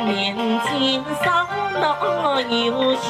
年轻少那优秀。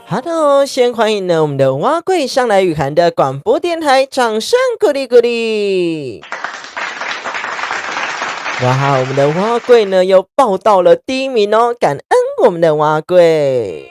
Hello， 先欢迎呢我们的蛙贵上来雨涵的广播电台，掌声鼓励鼓励！哇，我们的蛙贵呢又报到了第一名哦，感恩我们的蛙贵。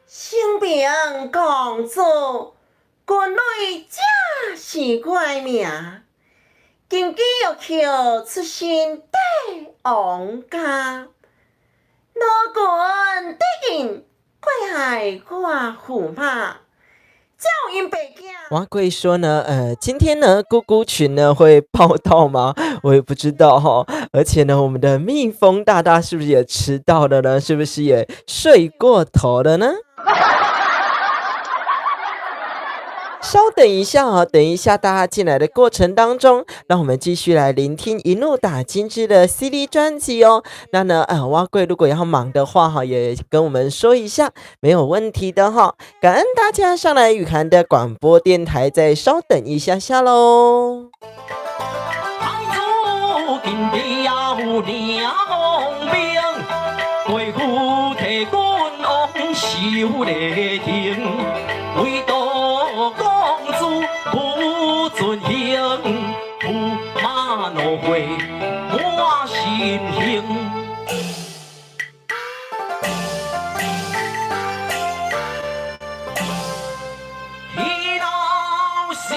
新兵公主，国内正是怪命，今季又求出身帝王家，老君得应怪害我驸马。蛙贵说呢，今天呢，姑姑群呢会报到吗？我也不知道哈。而且呢，我们的蜜蜂大大是不是也迟到了呢？是不是也睡过头了呢？稍等一下啊，等一下大家进来的过程当中，让我们继续来聆听一路打金枝的 CD 专辑哦。那呢，蛙贵如果要忙的话哈，也跟我们说一下，没有问题的哈。感恩大家上来雨涵的广播电台，再稍等一下下喽。怒火满心胸，一道成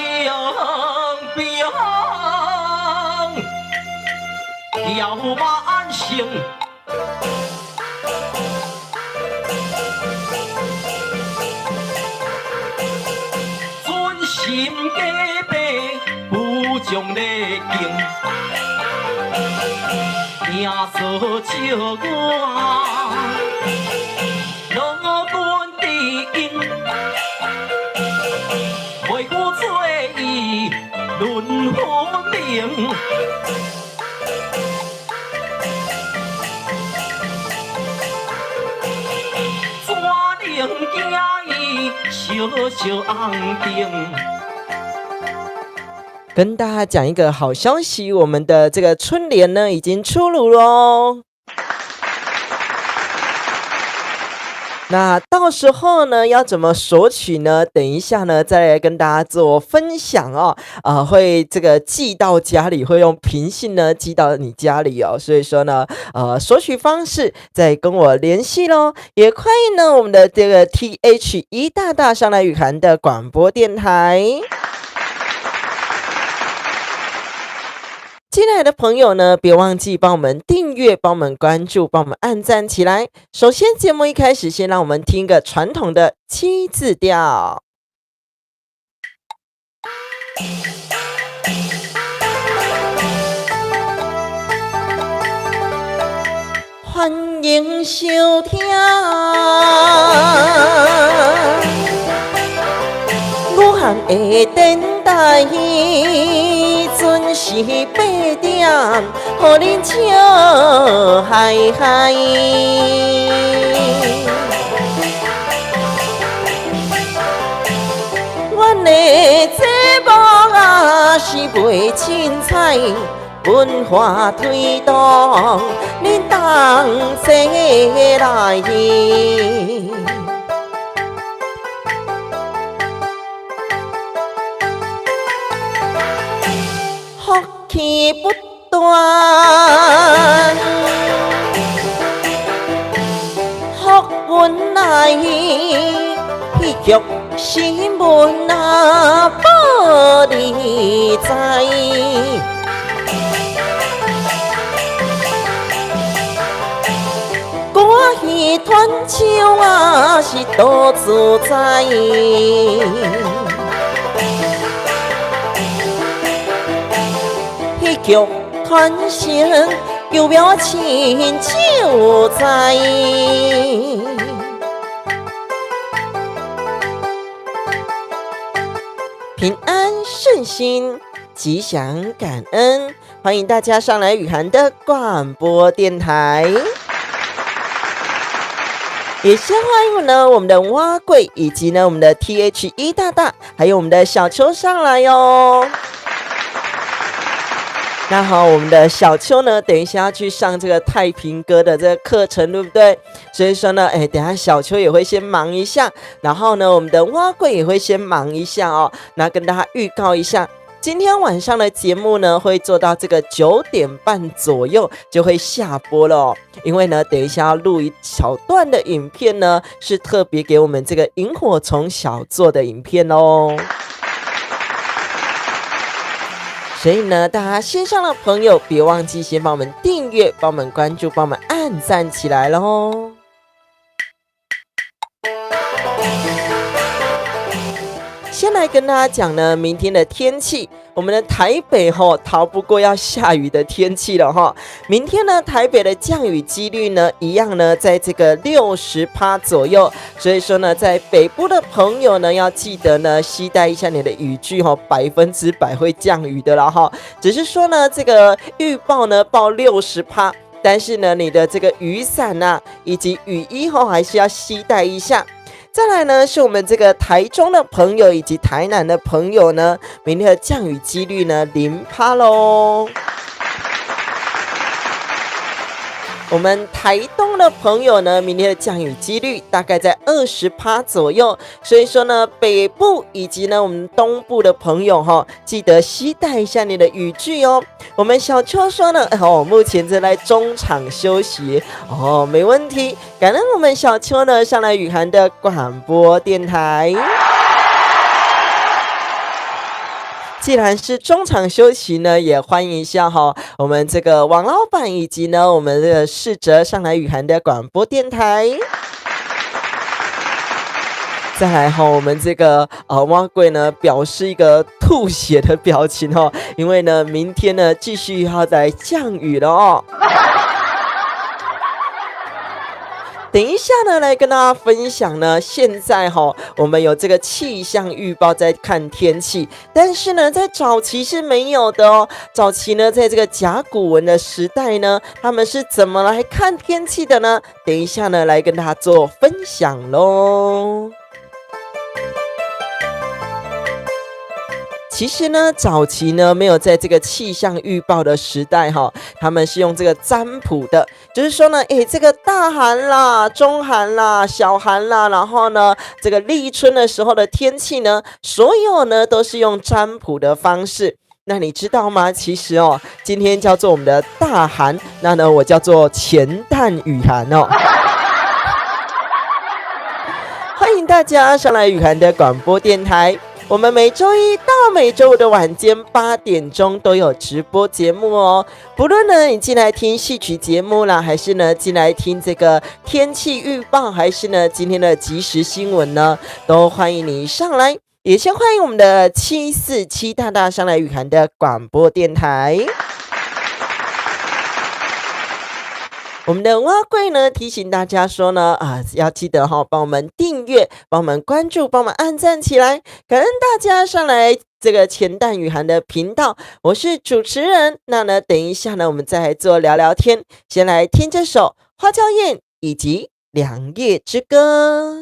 兵要万胜，尊心加倍不将你敬。命所照我，老君知音，陪我做伊论好命。怎能惊伊小小红灯？跟大家讲一个好消息，我们的这个春联呢已经出炉咯。那到时候呢要怎么索取呢？等一下呢再来跟大家做分享哦。会这个寄到家里，会用平信呢寄到你家里哦。所以说呢，索取方式再跟我联系咯。也欢迎呢我们的这个 TH 一大大上来雨涵的广播电台。进来的朋友呢，别忘记帮我们订阅、帮我们关注、帮我们按赞起来。首先，节目一开始，先让我们听个传统的七字调。欢应收听。5项的电台准时8点，互恁笑嗨嗨。阮的节目是袂凊彩，文化推动，恁同齐来。福气不断，福运来，戏剧新闻报你知。歌戏团唱是多自在。戏剧传承有表情就在。平安顺心，吉祥感恩，欢迎大家上来雨涵的广播电台。也先欢迎我们的蛙贵，以及我们的 THE 大大，还有我们的小秋上来哟。那好，我们的小秋呢，等一下要去上这个太平歌的这个课程，对不对？所以说呢，等一下小秋也会先忙一下，然后呢，我们的蛙贵也会先忙一下哦。那跟大家预告一下，今天晚上的节目呢，会做到这个9点半左右就会下播了哦。因为呢，等一下要录一小段的影片呢，是特别给我们这个萤火虫小做的影片哦。所以呢，大家线上的朋友别忘记先帮我们订阅、帮我们关注、帮我们按赞起来咯。先来跟大家讲呢，明天的天气，我们的台北逃不过要下雨的天气了明天呢，台北的降雨几率呢，一样呢，在这个60%左右。所以说呢，在北部的朋友呢，要记得呢，携带一下你的雨具100%会降雨的了只是说呢，这个预报呢报60%，但是呢，你的这个雨伞以及雨衣还是要携带一下。再来呢，是我们这个台中的朋友以及台南的朋友呢，明天的降雨几率呢0%咯。我们台东的朋友呢，明天的降雨几率大概在20%左右，所以说呢，北部以及呢我们东部的朋友记得携带一下你的雨具哦。我们小秋说呢，目前正在中场休息没问题。感恩我们小秋呢上来雨涵的广播电台。既然是中场休息呢，也欢迎一下我们这个王老板以及呢我们的世哲上来雨涵的广播电台。再来我们这个蛙贵呢表示一个吐血的表情因为呢明天呢继续要来降雨了等一下呢，来跟大家分享呢。现在我们有这个气象预报在看天气，但是呢，在早期是没有的哦。早期呢，在这个甲骨文的时代呢，他们是怎么来看天气的呢？等一下呢，来跟大家做分享咯。其实呢，早期呢没有在这个气象预报的时代他们是用这个占卜的，就是说呢，这个大寒啦、中寒啦、小寒啦，然后呢，这个立春的时候的天气呢，所有呢都是用占卜的方式。那你知道吗？其实今天叫做我们的大寒，那呢我叫做前旦雨寒欢迎大家上来雨涵的广播电台。我们每周一到每周五的晚间8点钟都有直播节目哦。不论呢你进来听戏曲节目啦，还是呢进来听这个天气预报，还是呢今天的即时新闻呢，都欢迎你上来。也先欢迎我们的747大大上来雨涵的广播电台。我们的蛙贵呢提醒大家说呢，要记得帮我们订阅，帮我们关注，帮我们按赞起来，感恩大家上来这个钱蛋雨涵的频道，我是主持人。那呢，等一下呢，我们再来做聊聊天，先来听这首花娇艳以及良夜之歌。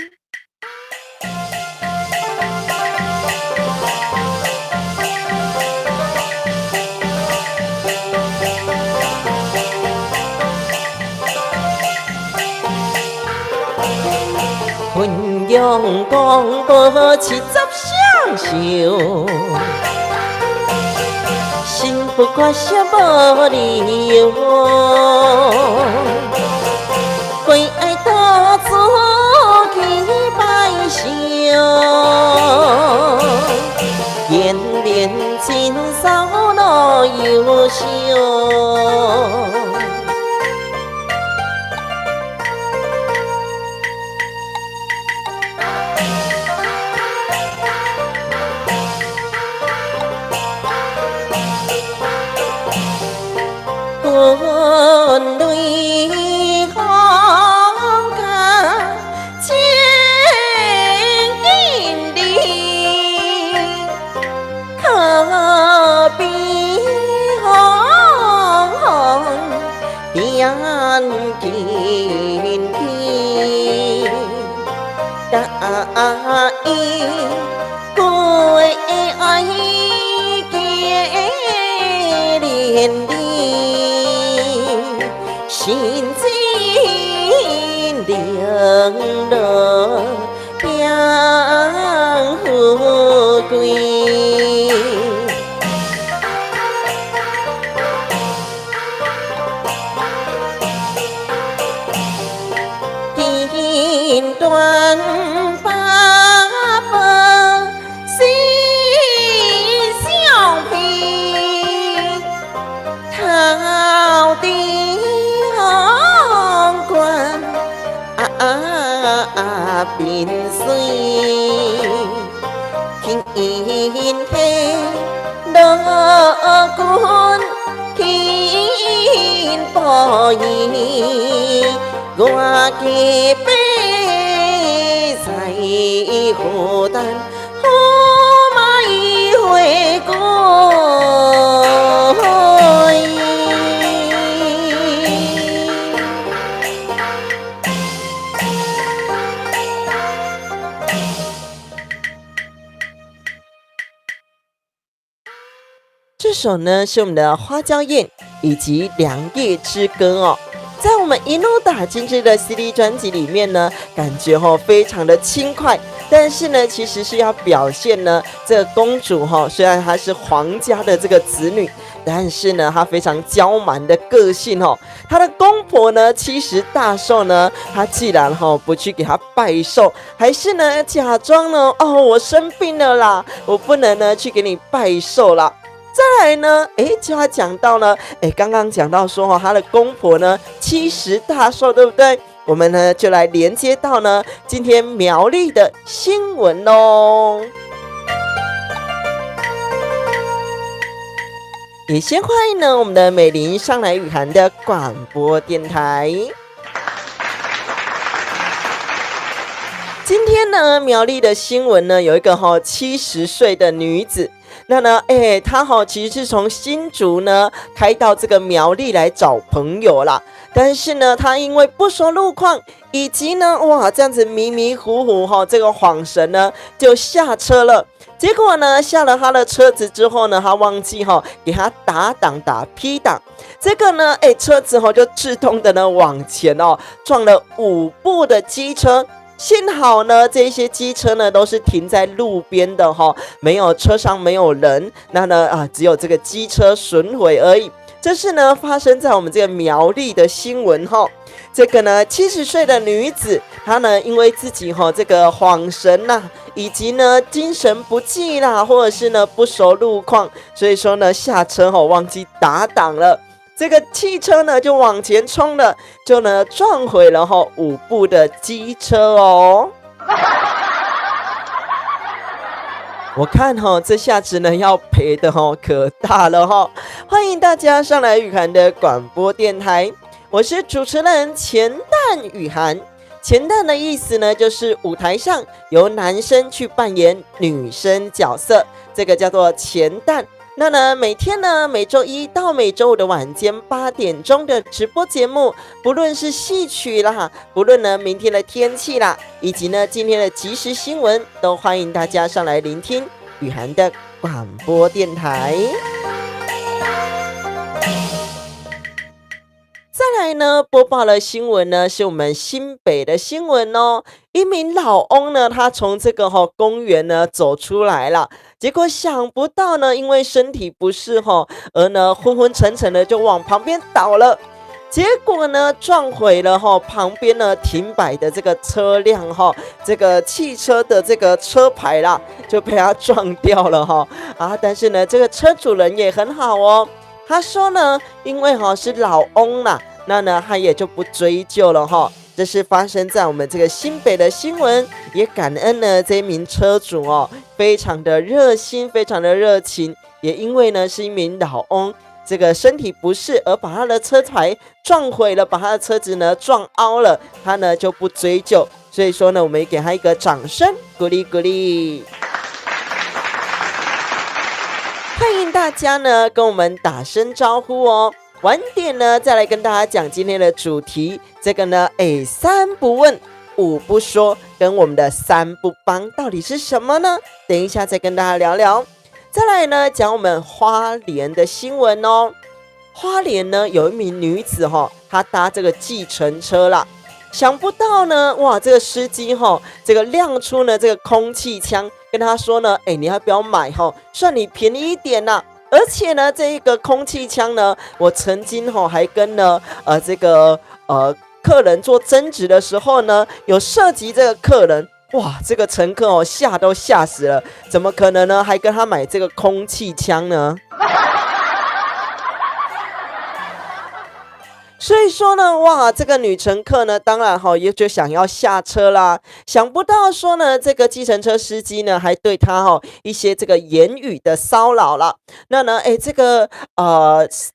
鸳鸯光波七十相守，心不挂心无理由。归爱多做去拜寿，延连今宵老优秀。quân núi không ca chiến kim đi khờ bi hòn hòn tiếng kín đi đã y cuối ai kia liền đi xin xin đường đỡ yang hư quy tin toàn ba bờ xin xiao phi thao tiếng bình suy kinh yên thế đỡ cuốn kinh bỏ nhì qua kia bê dày hồ tan hô mai huệ cô这首呢是我们的花娇艳以及良夜之歌哦，在我们一路打进这个 CD 专辑里面呢，感觉非常的轻快，但是呢其实是要表现呢这个公主虽然她是皇家的这个子女，但是呢她非常娇蛮的个性她的公婆呢70大寿呢，她既然不去给她拜寿，还是呢假装呢我生病了啦，我不能呢去给你拜寿啦。再来呢，就要讲到呢，刚刚讲到说他的公婆呢70大寿，对不对？我们呢就来连接到呢今天苗栗的新闻喽。也先欢迎呢我们的美玲上来雨涵的广播电台。今天呢苗栗的新闻呢有一个70岁的女子。那呢，他其实是从新竹呢开到这个苗栗来找朋友啦，但是呢，他因为不熟路况，以及呢，这样子迷迷糊糊这个晃神呢，就下车了。结果呢，下了他的车子之后呢，他忘记给他打档打 P 档，这个呢，车子就自动的呢往前撞了5部的机车。幸好呢，这些机车呢都是停在路边的没有车上没有人，那呢只有这个机车损毁而已。这是呢发生在我们这个苗栗的新闻这个呢70岁的女子，她呢因为自己这个晃神啦，以及呢精神不济啦，或者是呢不熟路况，所以说呢下车忘记打档了。这个汽车呢就往前冲了，就呢撞毁了5部的机车哦。我看这下子呢要赔的可大了欢迎大家上来雨涵的广播电台。我是主持人钱蛋雨涵。钱蛋的意思呢，就是舞台上由男生去扮演女生角色，这个叫做钱蛋。那呢，每天呢，每周一到每周五的晚间8点钟的直播节目，不论是戏曲啦，不论呢明天的天气啦，以及呢今天的即时新闻，都欢迎大家上来聆听雨涵的广播电台。再来呢，播报了新闻呢，是我们新北的新闻哦。一名老翁呢，他从这个公园呢走出来了，结果想不到呢，因为身体不适而呢昏昏沉沉的就往旁边倒了。结果呢，撞毁了旁边呢停摆的这个车辆这个汽车的这个车牌啦，就被他撞掉了但是呢，这个车主人也很好哦。他说呢，因为是老翁啦，那呢他也就不追究了这是发生在我们这个新北的新闻，也感恩呢这一名车主非常的热心，非常的热情，也因为呢是一名老翁，这个身体不适而把他的车牌撞毁了，把他的车子呢撞凹了，他呢就不追究，所以说呢，我们也给他一个掌声，鼓励鼓励。欢迎大家呢跟我们打声招呼哦。晚点呢再来跟大家讲今天的主题，这个呢3不问5不说，跟我们的3不帮到底是什么呢？等一下再跟大家聊聊。再来呢讲我们花莲的新闻哦。花莲呢有一名女子她搭这个计程车啦，想不到呢，哇，这个司机这个亮出呢这个空气枪，跟他说呢，你要不要买算你便宜一点啦。而且呢，这一个空气枪呢，我曾经还跟呢这个客人做争执的时候呢，有涉及这个客人，哇，这个乘客吓都吓死了，怎么可能呢？还跟他买这个空气枪呢？所以说呢，哇，这个女乘客呢，当然也就想要下车啦。想不到说呢，这个计程车司机呢，还对她一些这个言语的骚扰啦。那呢，这个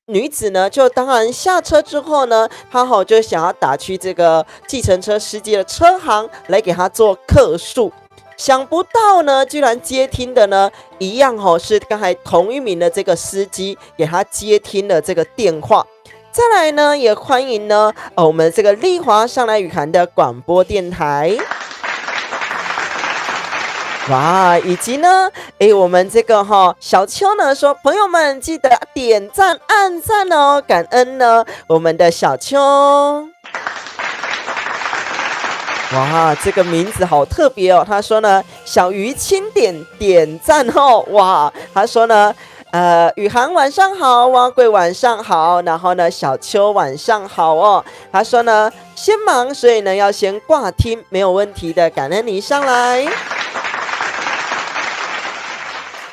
女子呢，就当然下车之后呢，她就想要打去这个计程车司机的车行来给他做客诉。想不到呢，居然接听的呢，一样是刚才同一名的这个司机给他接听了这个电话。再来呢，也欢迎呢，我们这个丽华上来雨涵的广播电台，哇，以及呢，我们这个小秋呢说，朋友们记得点赞、按赞哦，感恩呢，我们的小秋，哇，这个名字好特别哦。他说呢，小鱼轻点赞哇，他说呢。雨涵晚上好，蛙贵晚上好，然后呢小秋晚上好哦。他说呢先忙，所以呢要先挂听，没有问题的，感恩你上来。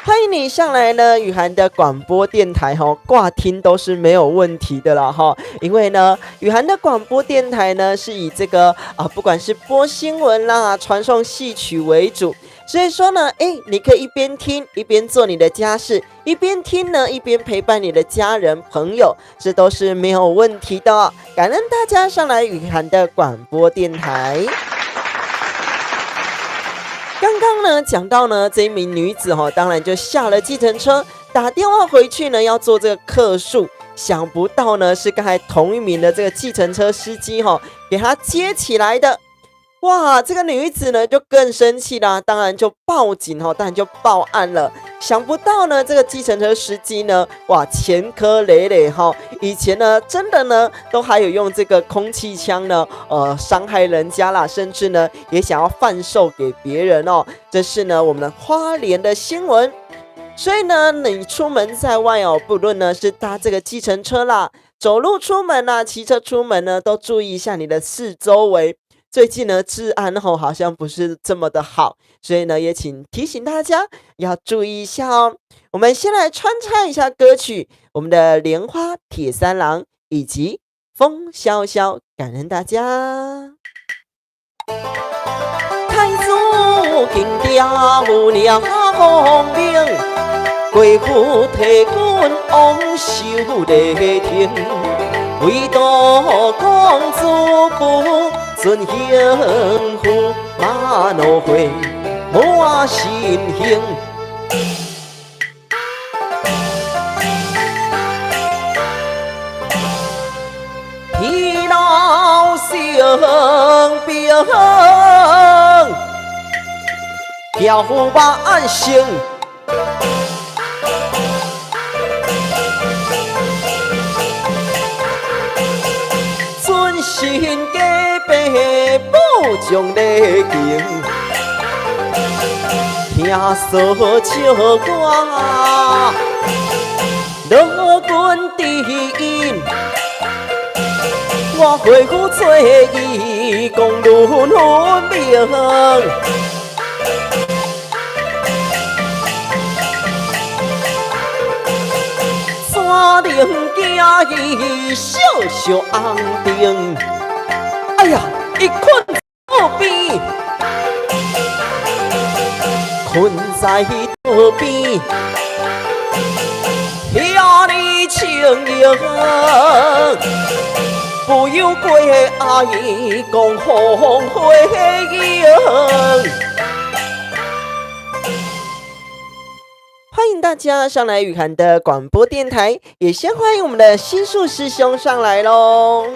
欢迎你上来呢，雨涵的广播电台挂听都是没有问题的啦因为呢，雨涵的广播电台呢是以这个不管是播新闻啦、传送戏曲为主。所以说呢，你可以一边听一边做你的家事，一边听呢一边陪伴你的家人朋友，这都是没有问题的哦。感恩大家上来雨涵的广播电台。刚刚呢讲到呢这一名女子当然就下了计程车，打电话回去呢要做这个客诉，想不到呢是刚才同一名的这个计程车司机给他接起来的。哇，这个女子呢就更生气啦，当然就报警当然就报案了。想不到呢，这个计程车司机呢，哇，前科累累以前呢，真的呢，都还有用这个空气枪呢，伤害人家啦，甚至呢，也想要贩售给别人哦。这是呢，我们花莲的新闻。所以呢，你出门在外哦，不论呢是搭这个计程车啦，走路出门啦，骑车出门呢，都注意一下你的四周围。最近呢，治安好像不是这么的好，所以呢，也请提醒大家要注意一下哦。我们先来穿插一下歌曲，我们的莲花铁三郎以及风萧萧，感恩大家。太祖金雕亮红明，贵府提君王守礼天。唯独公主不准幸福，马路会无心幸。疲劳生病，要万幸。心家爸母将你敬，听说笑我乐君低，我会夫做义工论命，山顶家己小小红灯。哎呀，一困倒边，困在倒边，遐呢情形，不由过阿姨讲风回应。欢迎大家上来雨涵的广播电台，也先欢迎我们的心术师兄上来喽。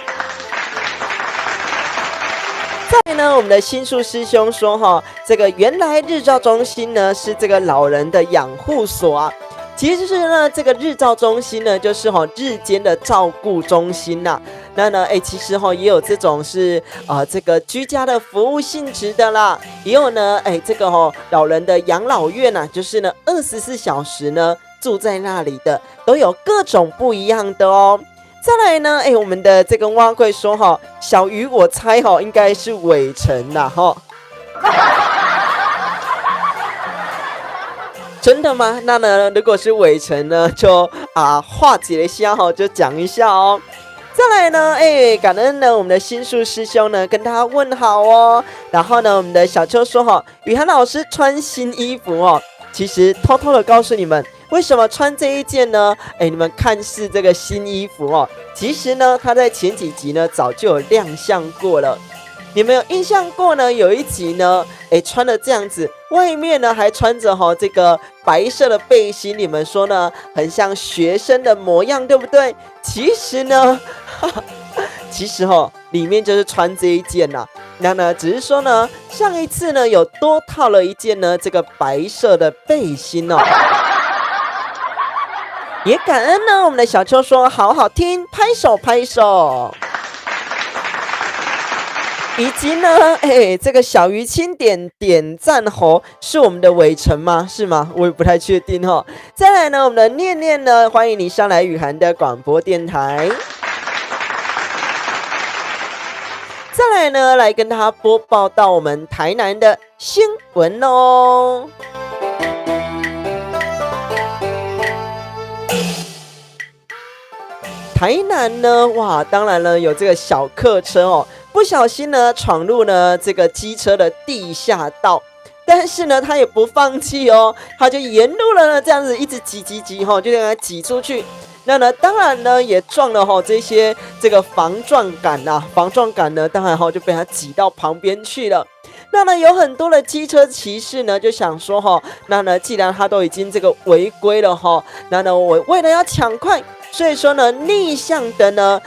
再来呢，我们的心术师兄说这个原来日照中心呢是这个老人的养护所啊。其实呢，这个日照中心呢，就是日间的照顾中心呐。那呢，其实也有这种是这个居家的服务性质的啦，也有呢，这个老人的养老院呐，就是呢24小时呢住在那里的，都有各种不一样的哦。再来呢，我们的这个蛙贵说小鱼我猜应该是伟成啦真的吗？那呢，如果是伟成呢，就化解一下就讲一下哦。再来呢，感恩呢我们的心术师兄呢跟大家问好哦。然后呢，我们的小秋说雨涵老师穿新衣服其实偷偷的告诉你们。为什么穿这一件呢？你们看是这个新衣服其实呢，它在前几集呢早就有亮相过了。你们有印象过呢？有一集呢，穿了这样子，外面呢还穿着这个白色的背心，你们说呢，很像学生的模样，对不对？其实呢，其实里面就是穿这一件呐。那呢，只是说呢，上一次呢有多套了一件呢这个白色的背心也感恩呢，我们的小秋说好好听，拍手拍手。以及呢，这个小鱼青点赞是我们的伟成吗？是吗？我也不太确定再来呢，我们的念念呢，欢迎你上来雨涵的广播电台。再来呢，来跟大家播报到我们台南的新闻哦。台南呢，哇，当然了，有这个小客车不小心呢闯入呢这个机车的地下道，但是呢他也不放弃他就沿路了呢这样子一直挤就这样挤出去。那呢当然呢也撞了这些这个防撞杆呢当然就被他挤到旁边去了。那呢有很多的机车骑士呢就想说那呢既然他都已经这个违规了那呢我为了要抢快，所以说呢逆向的呢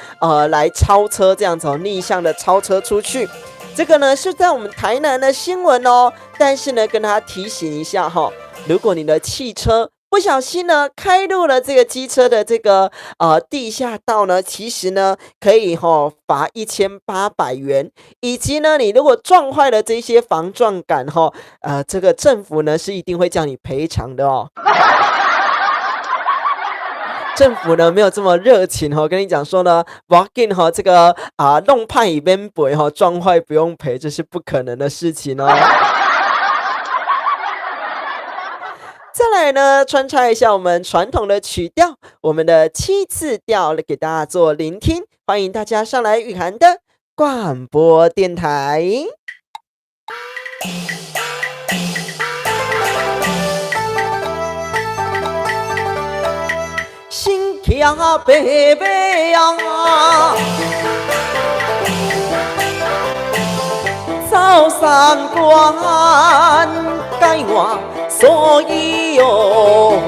来超车这样子逆向的超车出去。这个呢是在我们台南的新闻但是呢跟大家提醒一下如果你的汽车不小心呢开入了这个机车的这个地下道呢，其实呢可以罚1800元，以及呢你如果撞坏了这些防撞杆这个政府呢是一定会叫你赔偿的政府呢没有这么热情跟你讲说呢，不要紧这个弄判一边赔撞坏不用赔，这是不可能的事情再来呢，穿插一下我们传统的曲调，我们的7字调给大家做聆听。欢迎大家上来雨涵的广播电台。心骑白马啊，走三关，解我所有回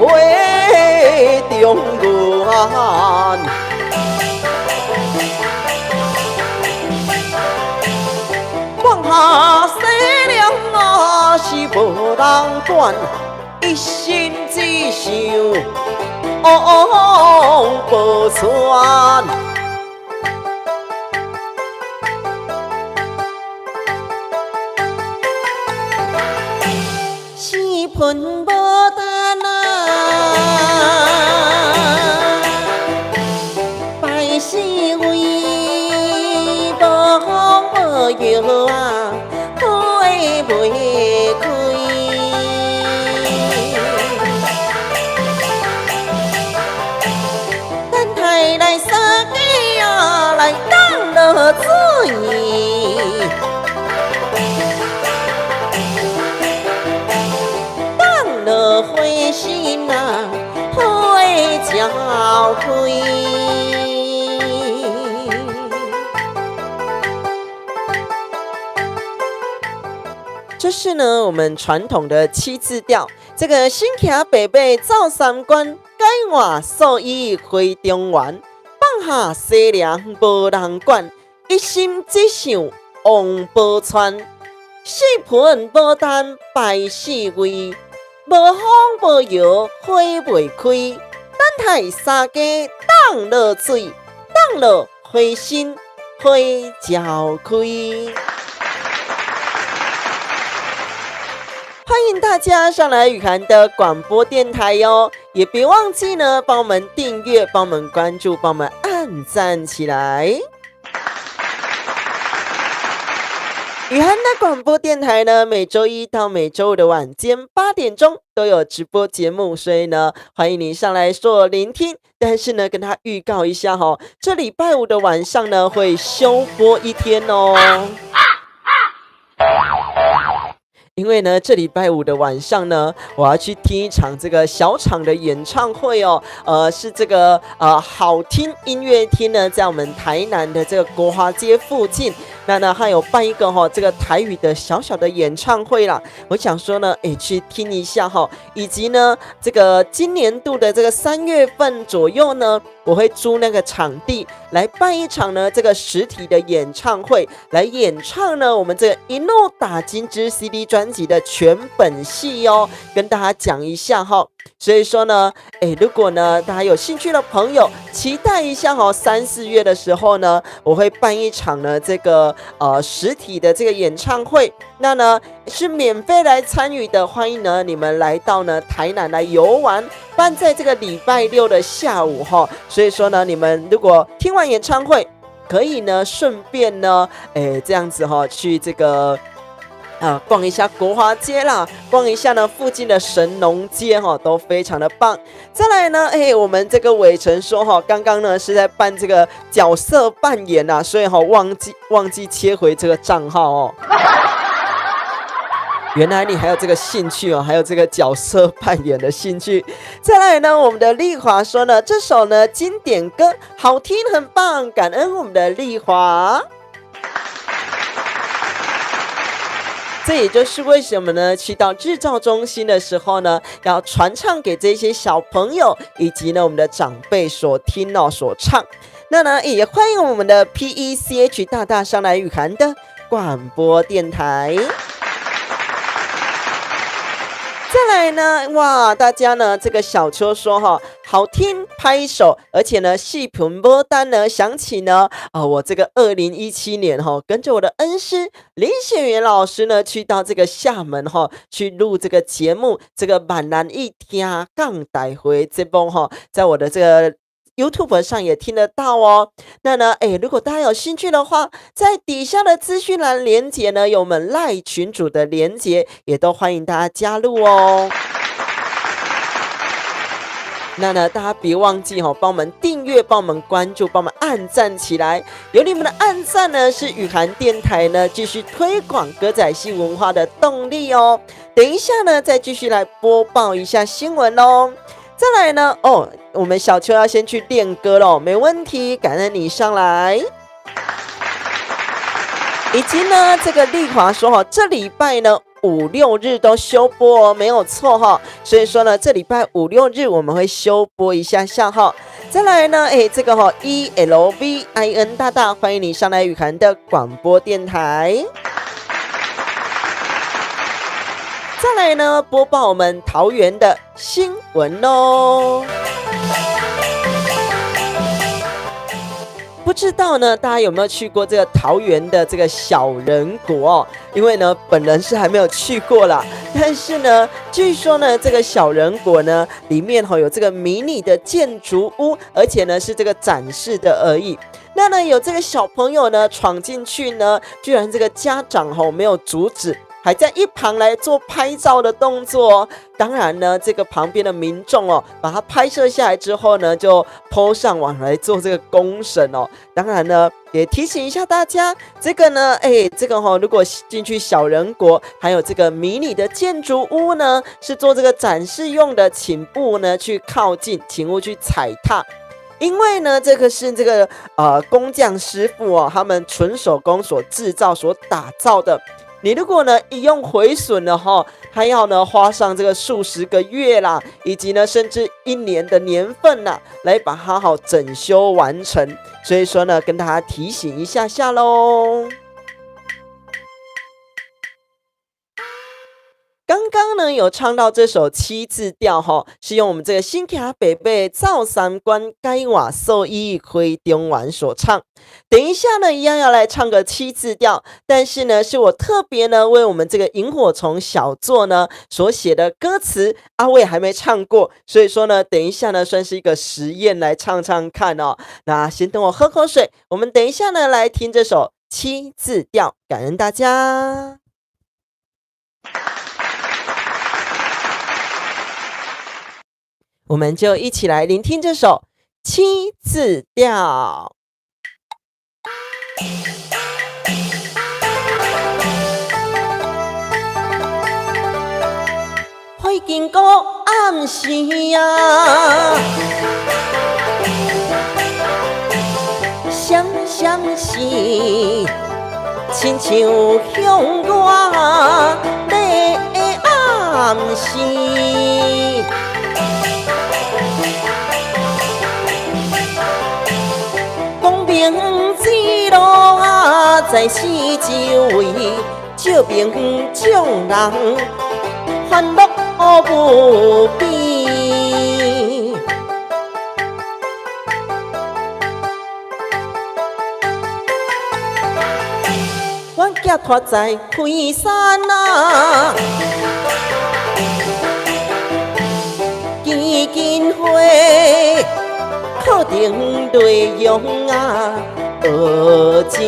中原。放下西凉啊，是无人管，一心只想往报传。四盆无担啊，百姓为无风无摇啊，开袂开。咱太来三家啊，来当落水。花心啊，花交开。这是呢我们传统的七字调，这个新骑白马走三关，解我所以回中原。放下西凉无人管，一心只想往报传。四盆无担百姓为。无风无摇花袂开，等待三家当落水，当落花心花交开。欢迎大家上来雨涵的广播电台哟，也别忘记呢帮我们订阅、帮我们关注、帮我们按赞起来。雨涵的广播电台呢，每周一到每周五的晚间8点钟都有直播节目，所以呢，欢迎你上来做聆听。但是呢，跟他预告一下哈，这礼拜五的晚上呢会休播一天哦。因为呢，这礼拜五的晚上呢，我要去听一场这个小场的演唱会哦。是这个好听音乐厅呢，在我们台南的这个国华街附近。那呢，还有办一个这个台语的小小的演唱会啦。我想说呢，去听一下以及呢，这个今年度的这个3月份左右呢，我会租那个场地来办一场呢这个实体的演唱会，来演唱呢我们这个一路打金枝 CD 专辑的全本戏哦，跟大家讲一下所以说呢，如果呢大家有兴趣的朋友，期待一下3、4月的时候呢，我会办一场呢这个实体的这个演唱会，那呢是免费来参与的，欢迎呢你们来到呢台南来游玩，办在这个礼拜6的下午所以说呢，你们如果听完演唱会，可以呢顺便呢这样子去这个逛一下国华街啦，逛一下呢附近的神农街都非常的棒。再来呢，我们这个伟成说刚刚呢是在办这个角色扮演啊，所以忘记切回这个账号原来你还有这个兴趣还有这个角色扮演的兴趣。再来呢，我们的丽华说呢，这首呢经典歌好听很棒，感恩我们的丽华。这也就是为什么呢，去到制造中心的时候呢，要传唱给这些小朋友以及呢我们的长辈所听所唱。那呢，也欢迎我们的 PECH 大大上来雨涵的广播电台。再来呢，哇，大家呢这个小秋说好听拍手，而且呢细品播单呢想起呢我这个2017年跟着我的恩师林显元老师呢去到这个厦门去录这个节目，这个闽南一听港带回这本在我的这个YouTube 上也听得到哦。那呢，如果大家有兴趣的话，在底下的资讯栏连结呢，有我们赖群组的连结，也都欢迎大家加入哦。那呢，大家别忘记帮我们订阅、帮我们关注、帮我们按赞起来。有你们的按赞呢，是雨涵电台呢继续推广歌仔戏文化的动力哦。等一下呢，再继续来播报一下新闻哦。再来呢，我们小秋要先去练歌咯，没问题，感恩你上来。以及呢，这个丽华说这礼拜呢5、6日都休播哦，没有错所以说呢，这礼拜5、6日我们会休播一下下再来呢，这个ELVIN 大大，欢迎你上来雨涵的广播电台。再来呢，播报我们桃园的新闻咯。不知道呢，大家有没有去过这个桃园的这个小人国因为呢，本人是还没有去过啦，但是呢，据说呢，这个小人国呢，里面有这个迷你的建筑物，而且呢是这个展示的而已。那呢，有这个小朋友呢闯进去呢，居然这个家长没有阻止，还在一旁来做拍照的动作当然呢，这个旁边的民众把它拍摄下来之后呢，就 po 上网来做这个公审当然呢，也提醒一下大家，这个呢，这个如果进去小人国，还有这个迷你的建筑物呢，是做这个展示用的，请勿呢去靠近，请勿去踩踏。因为呢，这个是这个工匠师傅他们纯手工所制造、所打造的。你如果呢一用毁损了还要呢花上这个数十个月啦，以及呢甚至1年的年份啦，来把它整修完成。所以说呢，跟大家提醒一下下咯。刚刚呢有唱到这首7字调是用我们这个新卡北北赵三关该瓦兽医挥中丸所唱。等一下呢一样要来唱个7字调，但是呢是我特别呢为我们这个萤火虫小作呢所写的歌词，阿伟还没唱过，所以说呢等一下呢算是一个实验来唱唱看那先等我喝口水，我们等一下呢来听这首7字调，感恩大家。我们就一起来聆听这首7字调。花经过暗时想想是亲像向我的暗示。明之路在四周围，照明众人烦恼无边。阮寄托在开山基金会。课程内容学真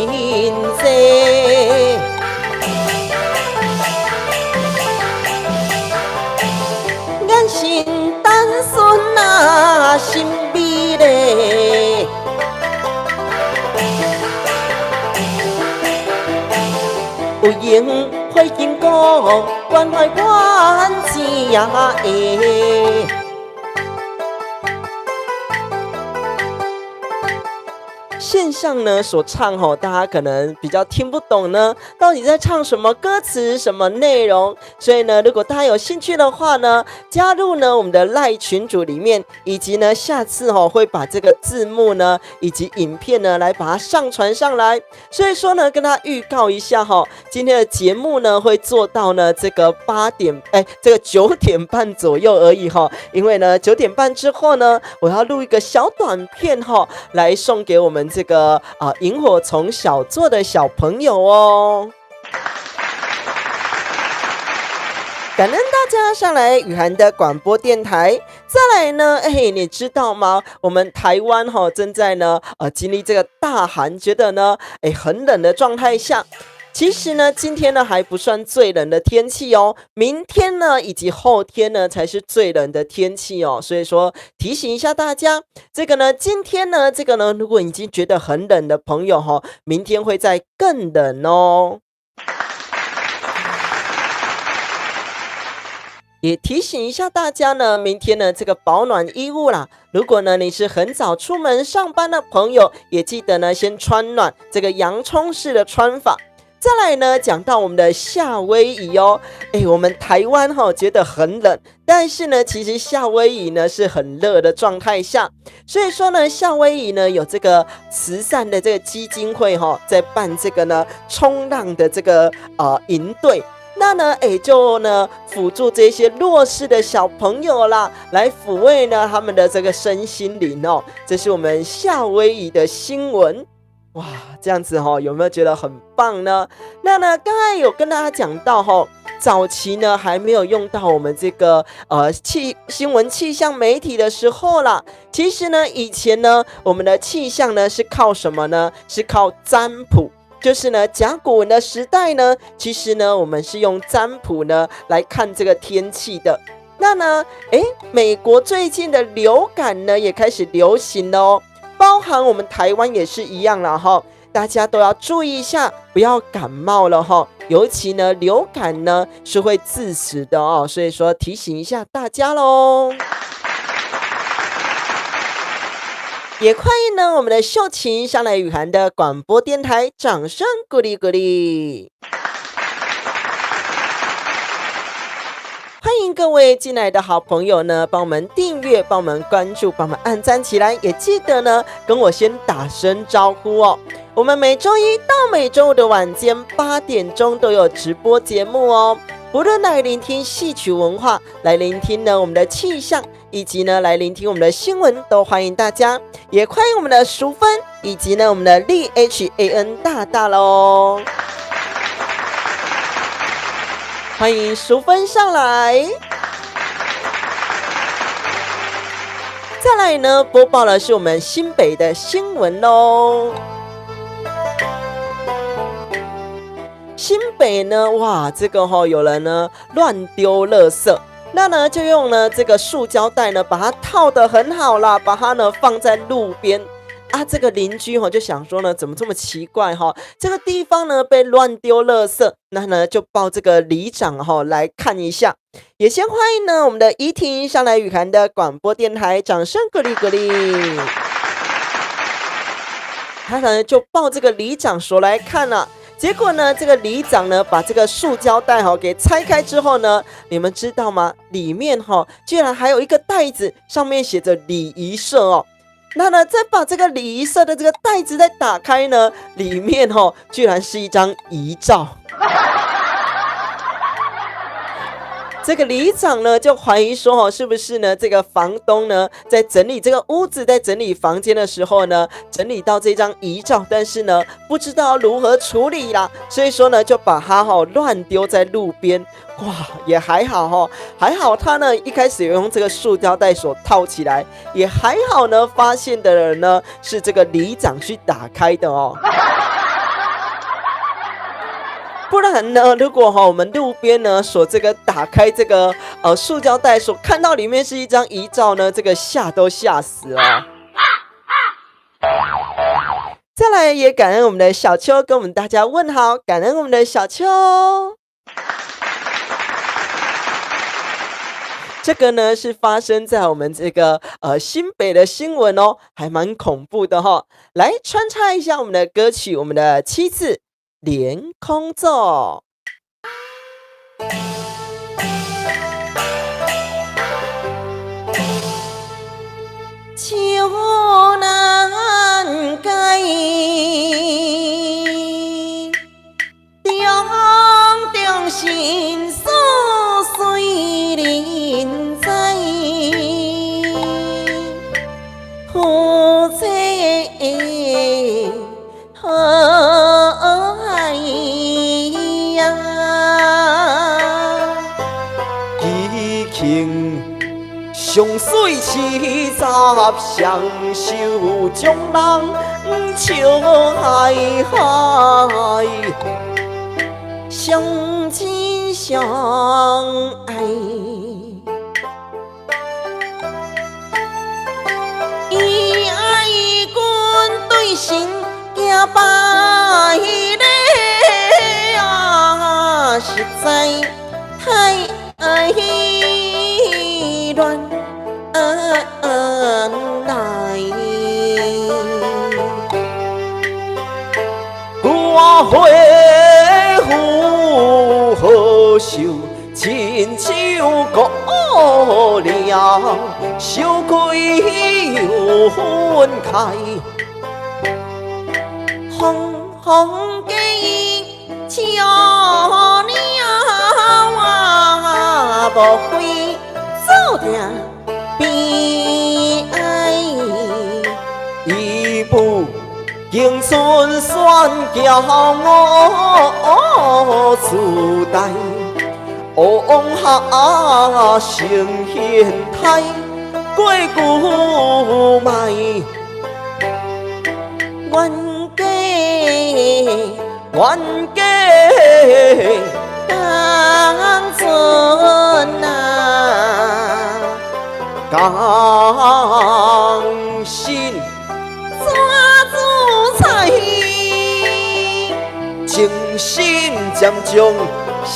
多，眼神单纯心美丽，有缘会经过，关怀关只也会。线上呢所唱大家可能比较听不懂呢，到底在唱什么歌词、什么内容。所以呢，如果大家有兴趣的话呢，加入呢我们的赖群组里面，以及呢下次会把这个字幕呢以及影片呢来把它上传上来。所以说呢，跟大家预告一下今天的节目呢会做到呢这个9点半左右而已因为呢9点半之后呢，我要录一个小短片来送给我们这个萤火虫小作的小朋友哦。感恩大家上来雨涵的广播电台。再来呢，你知道吗？我们台湾正在呢经历这个大寒，觉得呢很冷的状态下。其实呢，今天呢还不算最冷的天气哦，明天呢以及后天呢才是最冷的天气哦。所以说提醒一下大家，这个呢，今天呢，这个呢，如果已经觉得很冷的朋友明天会再更冷哦。也提醒一下大家呢，明天呢这个保暖衣物啦，如果呢你是很早出门上班的朋友，也记得呢先穿暖这个洋葱式的穿法。再来呢，讲到我们的夏威夷哦，我们台湾觉得很冷，但是呢，其实夏威夷呢是很热的状态下，所以说呢，夏威夷呢有这个慈善的这个基金会在办这个呢冲浪的这个营队。那呢，就呢辅助这些弱势的小朋友啦，来抚慰呢他们的这个身心灵哦。这是我们夏威夷的新闻。哇，这样子有没有觉得很棒呢？那呢，刚才有跟大家讲到早期呢还没有用到我们这个新闻气象媒体的时候啦，其实呢以前呢我们的气象呢是靠什么呢？是靠占卜。就是呢，甲骨文的时代呢，其实呢，我们是用占卜呢来看这个天气的。那呢，美国最近的流感呢也开始流行了哦，包含我们台湾也是一样了哈，大家都要注意一下，不要感冒了哈。尤其呢，流感呢是会致死的哦，所以说提醒一下大家喽。也欢迎呢我们的秀琴上来雨涵的广播电台，掌声鼓励鼓励。欢迎各位进来的好朋友呢，帮我们订阅，帮我们关注，帮我们按赞起来，也记得呢跟我先打声招呼哦。我们每周一到每周五的晚间8点钟都有直播节目哦。不论来聆听戏曲文化，来聆听呢我们的气象，以及呢来聆听我们的新闻，都欢迎大家。也欢迎我们的淑芬，以及呢我们的丽 HAN 大大喽。欢迎淑芬上来。再来呢，播报的是我们新北的新闻喽。新北呢，哇，这个有人呢乱丢垃圾，那呢就用呢这个塑胶袋呢把它套得很好啦，把它呢放在路边啊。这个邻居就想说呢，怎么这么奇怪这个地方呢被乱丢垃圾，那呢就报这个里长来看一下。也先欢迎呢我们的怡婷上来雨涵的广播电台，掌声鼓励鼓励。他呢就报这个里长所来看了。结果呢，这个里长呢，把这个塑胶袋给拆开之后呢，你们知道吗？里面居然还有一个袋子，上面写着礼仪社哦。那呢，再把这个礼仪社的这个袋子再打开呢，里面居然是一张遗照。这个里长呢就怀疑说是不是呢这个房东呢在整理这个屋子，在整理房间的时候呢，整理到这张遗照，但是呢不知道如何处理啦，所以说呢就把它乱丢在路边。哇，也还好还好他呢一开始有用这个塑胶袋所套起来，也还好呢发现的人呢是这个里长去打开的哦。不然呢，如果我们路边呢所这个打开这个塑胶袋，所看到里面是一张遗照呢，这个吓都吓死了。再来也感恩我们的小秋跟我们大家问好，感恩我们的小秋。这个呢是发生在我们这个新北的新闻哦，还蛮恐怖的来穿插一下我们的歌曲，我们的七字连空奏。秋难改，中心所随人在，夫妻和爱呀，已经上水七十双手将人笑嗨嗨，相亲相爱，以爱君对心行百里啊，实在太爱。乱来。我会负何受？亲像过了，羞愧又分开。风风记笑脸，我无悔注定悲哀。一步青春选叫我自代，往下成现态，过旧迈。冤家当阵啊，江心怎主宰？情深渐将成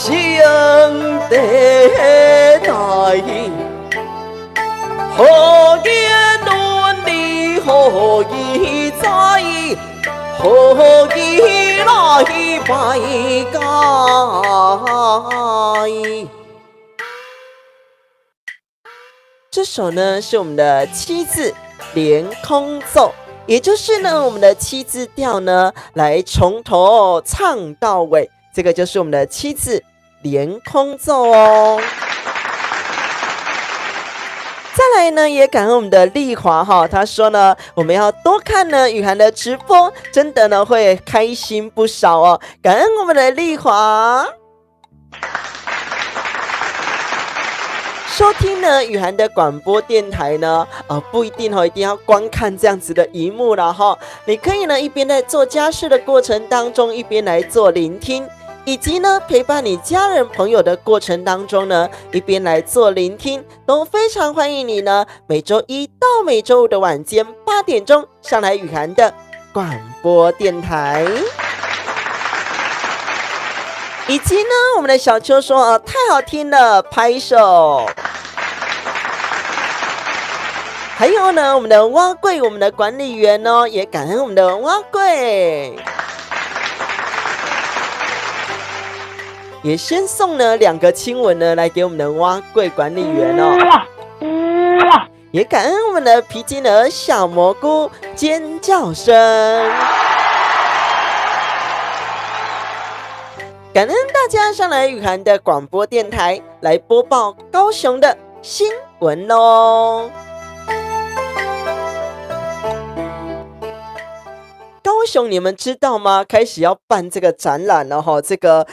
地带，何言伦理何以在？何以来拜改？这首呢是我们的七字连空奏，也就是呢我们的七字调呢来从头唱到尾，这个就是我们的七字连空奏哦。再来呢，也感恩我们的丽华哈，她说呢，我们要多看呢雨涵的直播，真的呢会开心不少哦。感恩我们的丽华，收听呢雨涵的广播电台呢，不一定一定要观看这样子的荧幕了哈，你可以呢一边在做家事的过程当中，一边来做聆听。以及呢，陪伴你家人朋友的过程当中呢，一边来做聆听，都非常欢迎你呢。每周一到每周五的晚间8点钟上来雨涵的广播电台。以及呢，我们的小秋说太好听了，拍手。还有呢，我们的蛙贵，我们的管理员哦，也感恩我们的蛙贵。也先送呢2个亲吻呢，来给我们的蛙贵管理员哦。也感恩我们的皮筋儿小蘑菇尖叫声。感恩大家上来雨涵的广播电台来播报高雄的新闻哦。高雄你们知道吗？开始要办这个展览了哈，这个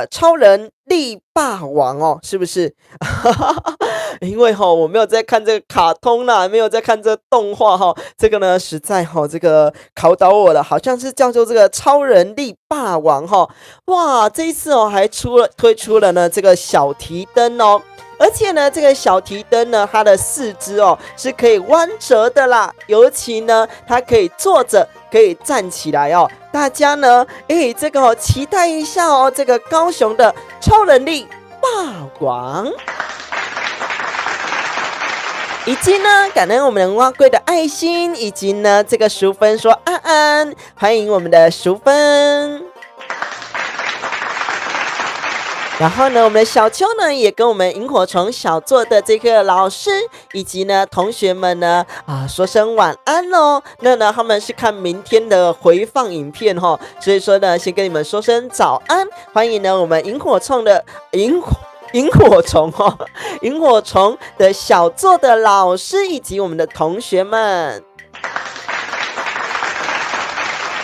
超人力霸王哦，是不是？因为我没有在看这个卡通啦，没有在看这个动画哈，这个呢实在这个考倒我了，好像是叫做这个超人力霸王哈。哇，这一次还推出了呢这个小提灯哦。而且呢，这个小提灯呢，它的四肢是可以弯折的啦，尤其呢，它可以坐着，可以站起来哦。大家呢，这个期待一下哦，这个高雄的超人力霸王。以及呢，感恩我们蛙贵的爱心，以及呢，这个淑芬说安安，欢迎我们的淑芬。然后呢，我们的小秋呢也跟我们萤火虫小作的这个老师以及呢同学们呢说声晚安哦。那呢他们是看明天的回放影片所以说呢先跟你们说声早安，欢迎呢我们萤火虫的萤火虫的小作的老师以及我们的同学们。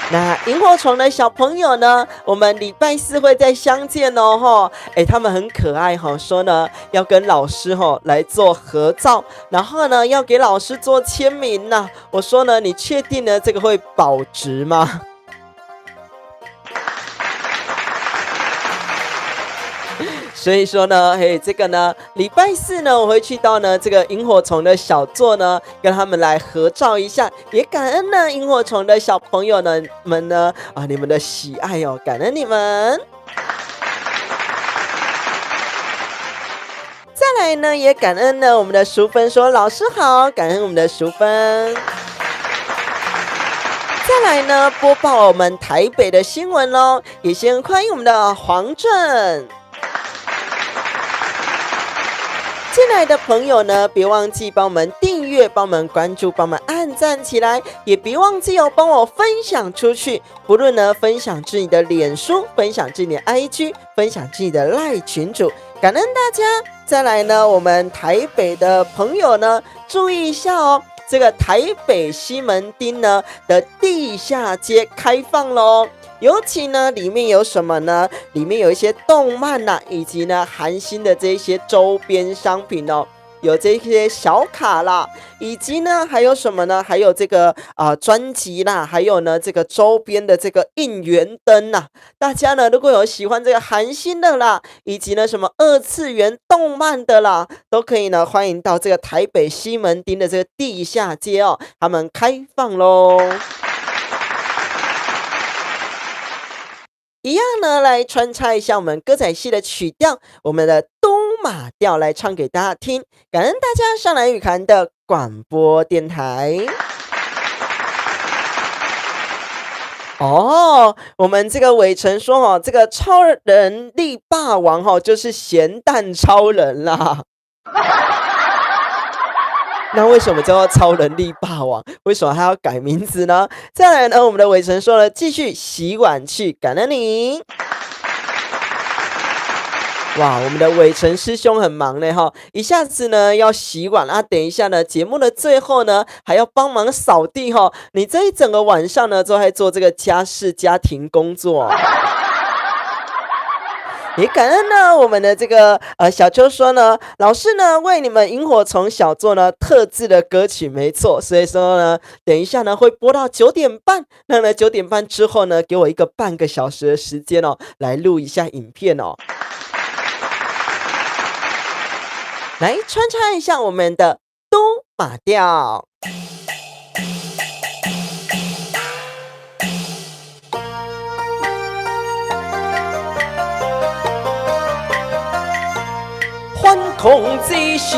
那萤火虫的小朋友呢，我们礼拜4会再相见哦他们很可爱说呢要跟老师来做合照，然后呢要给老师做签名呐。我说呢，你确定呢这个会保值吗？所以说呢，这个呢，礼拜4呢，我会去到呢这个萤火虫的小作呢，跟他们来合照一下，也感恩呢萤火虫的小朋友们呢你们的喜爱哦，感恩你们。再来呢，也感恩呢我们的淑芬说老师好，感恩我们的淑芬。再来呢，播报我们台北的新闻喽，也先欢迎我们的黄正。进来的朋友呢，别忘记帮我们订阅、帮我们关注、帮我们按赞起来，也别忘记帮我分享出去。不论呢分享至你的脸书，分享至你的 IG， 分享至你的赖群组，感恩大家。再来呢，我们台北的朋友呢，注意一下哦。这个台北西门町呢的地下街开放咯，尤其呢里面有什么呢？里面有一些动漫啦，以及呢韩星的这些周边商品哦，有这些小卡啦，以及呢还有什么呢？还有这个专辑啦，还有呢这个周边的这个应援灯啦。大家呢如果有喜欢这个韩星的啦，以及呢什么二次元动漫的啦，都可以呢欢迎到这个台北西门町的这个地下街哦，他们开放咯。一样呢，来穿插一下我们歌仔戏的曲调，我们的都马调来唱给大家听。感恩大家上来雨涵的广播电台。我们这个伟成说这个超人力霸王就是咸蛋超人啦。那为什么叫做超人力霸王？为什么还要改名字呢？再来呢，我们的伟成说了，继续洗碗去，感恩你。哇，我们的伟成师兄很忙嘞哈，一下子呢要洗碗啊，等一下呢节目的最后呢还要帮忙扫地哈。你这一整个晚上呢都在做这个家事家庭工作。也感恩呢，我们的这个小秋说呢，老师呢为你们萤火虫小做呢特制的歌曲，没错，所以说呢，等一下呢会播到9点半，那呢9点半之后呢，给我一个半个小时的时间哦，来录一下影片哦，来穿插一下我们的都马调。反抗之时，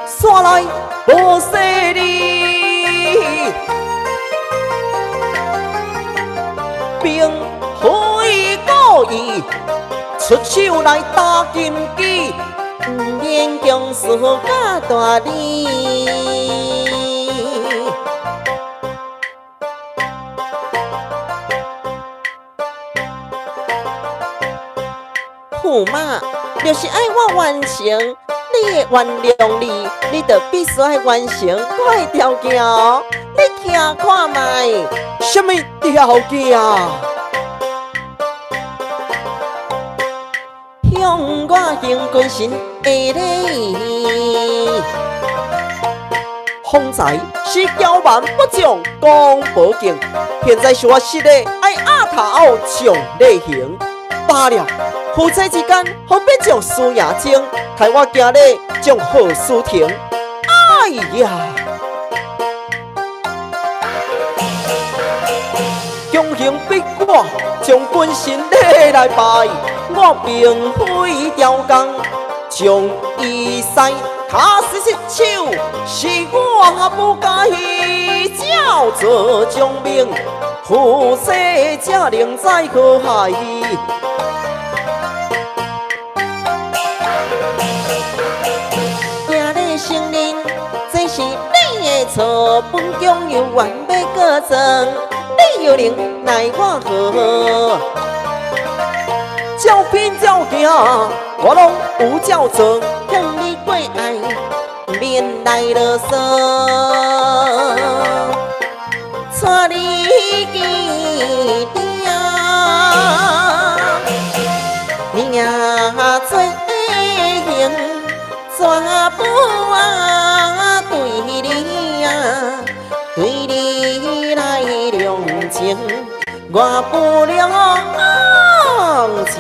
山来无势力，并非故意出手来打金鸡，不免强事假大理。驸马就是爱我完成你的原谅你，你就必须要完成我的条件哦。你听看卖，什么条件？向我行军神的礼，方才是骄蛮不将讲保敬，现在是我实的爱压头上例行罢了。夫妻之间何必将事业争，害我今日将好事停。哎呀！强行逼我将军神礼来拜，我并非刁工，将伊塞他是失手，是我不该叫做将命，夫妻才能再可害。承认这是你的错，本将又完美过程，你又能奈我何？照片照行，我拢有照做，向你过爱，免来啰嗦，带你去定，你呀做行。全部对你对你来量情，我不量情。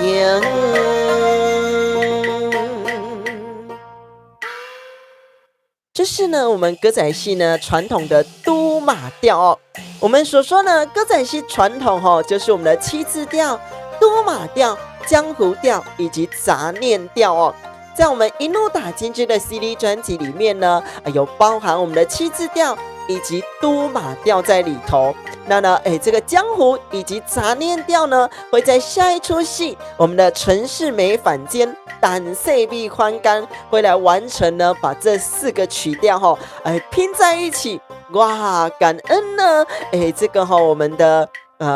这是呢我们歌仔戏呢传统的都马调哦。我们所说呢歌仔戏传统就是我们的7字调、都马调、江湖调以及杂念调哦。在我们一路打金枝的 CD 专辑里面呢，有包含我们的七字调以及都马调在里头。那呢，这个江湖以及杂念调呢，会在下一出戏我们的陈世美反间胆碎必欢干会来完成呢，把这4个曲调拼在一起。哇，感恩呢，这个我们的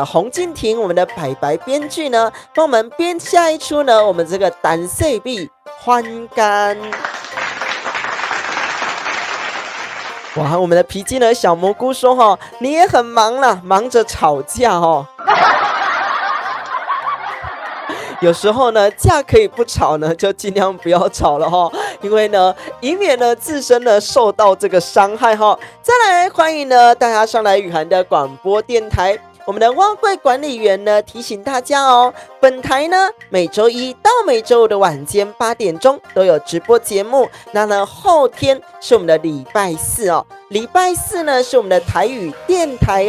洪敬亭，我们的白白编剧呢，帮我们编下一出呢，我们这个胆碎必欢干。哇，我们的皮筋呢小蘑菇说你也很忙啦，忙着吵架有时候呢，架可以不吵呢，就尽量不要吵了因为呢，以免呢自身呢受到这个伤害再来，欢迎呢大家上来雨涵的广播电台。我们的蛙柜管理员呢提醒大家本台呢每周一到每周五的晚间8点钟都有直播节目。那呢后天是我们的礼拜4礼拜4呢是我们的台语电台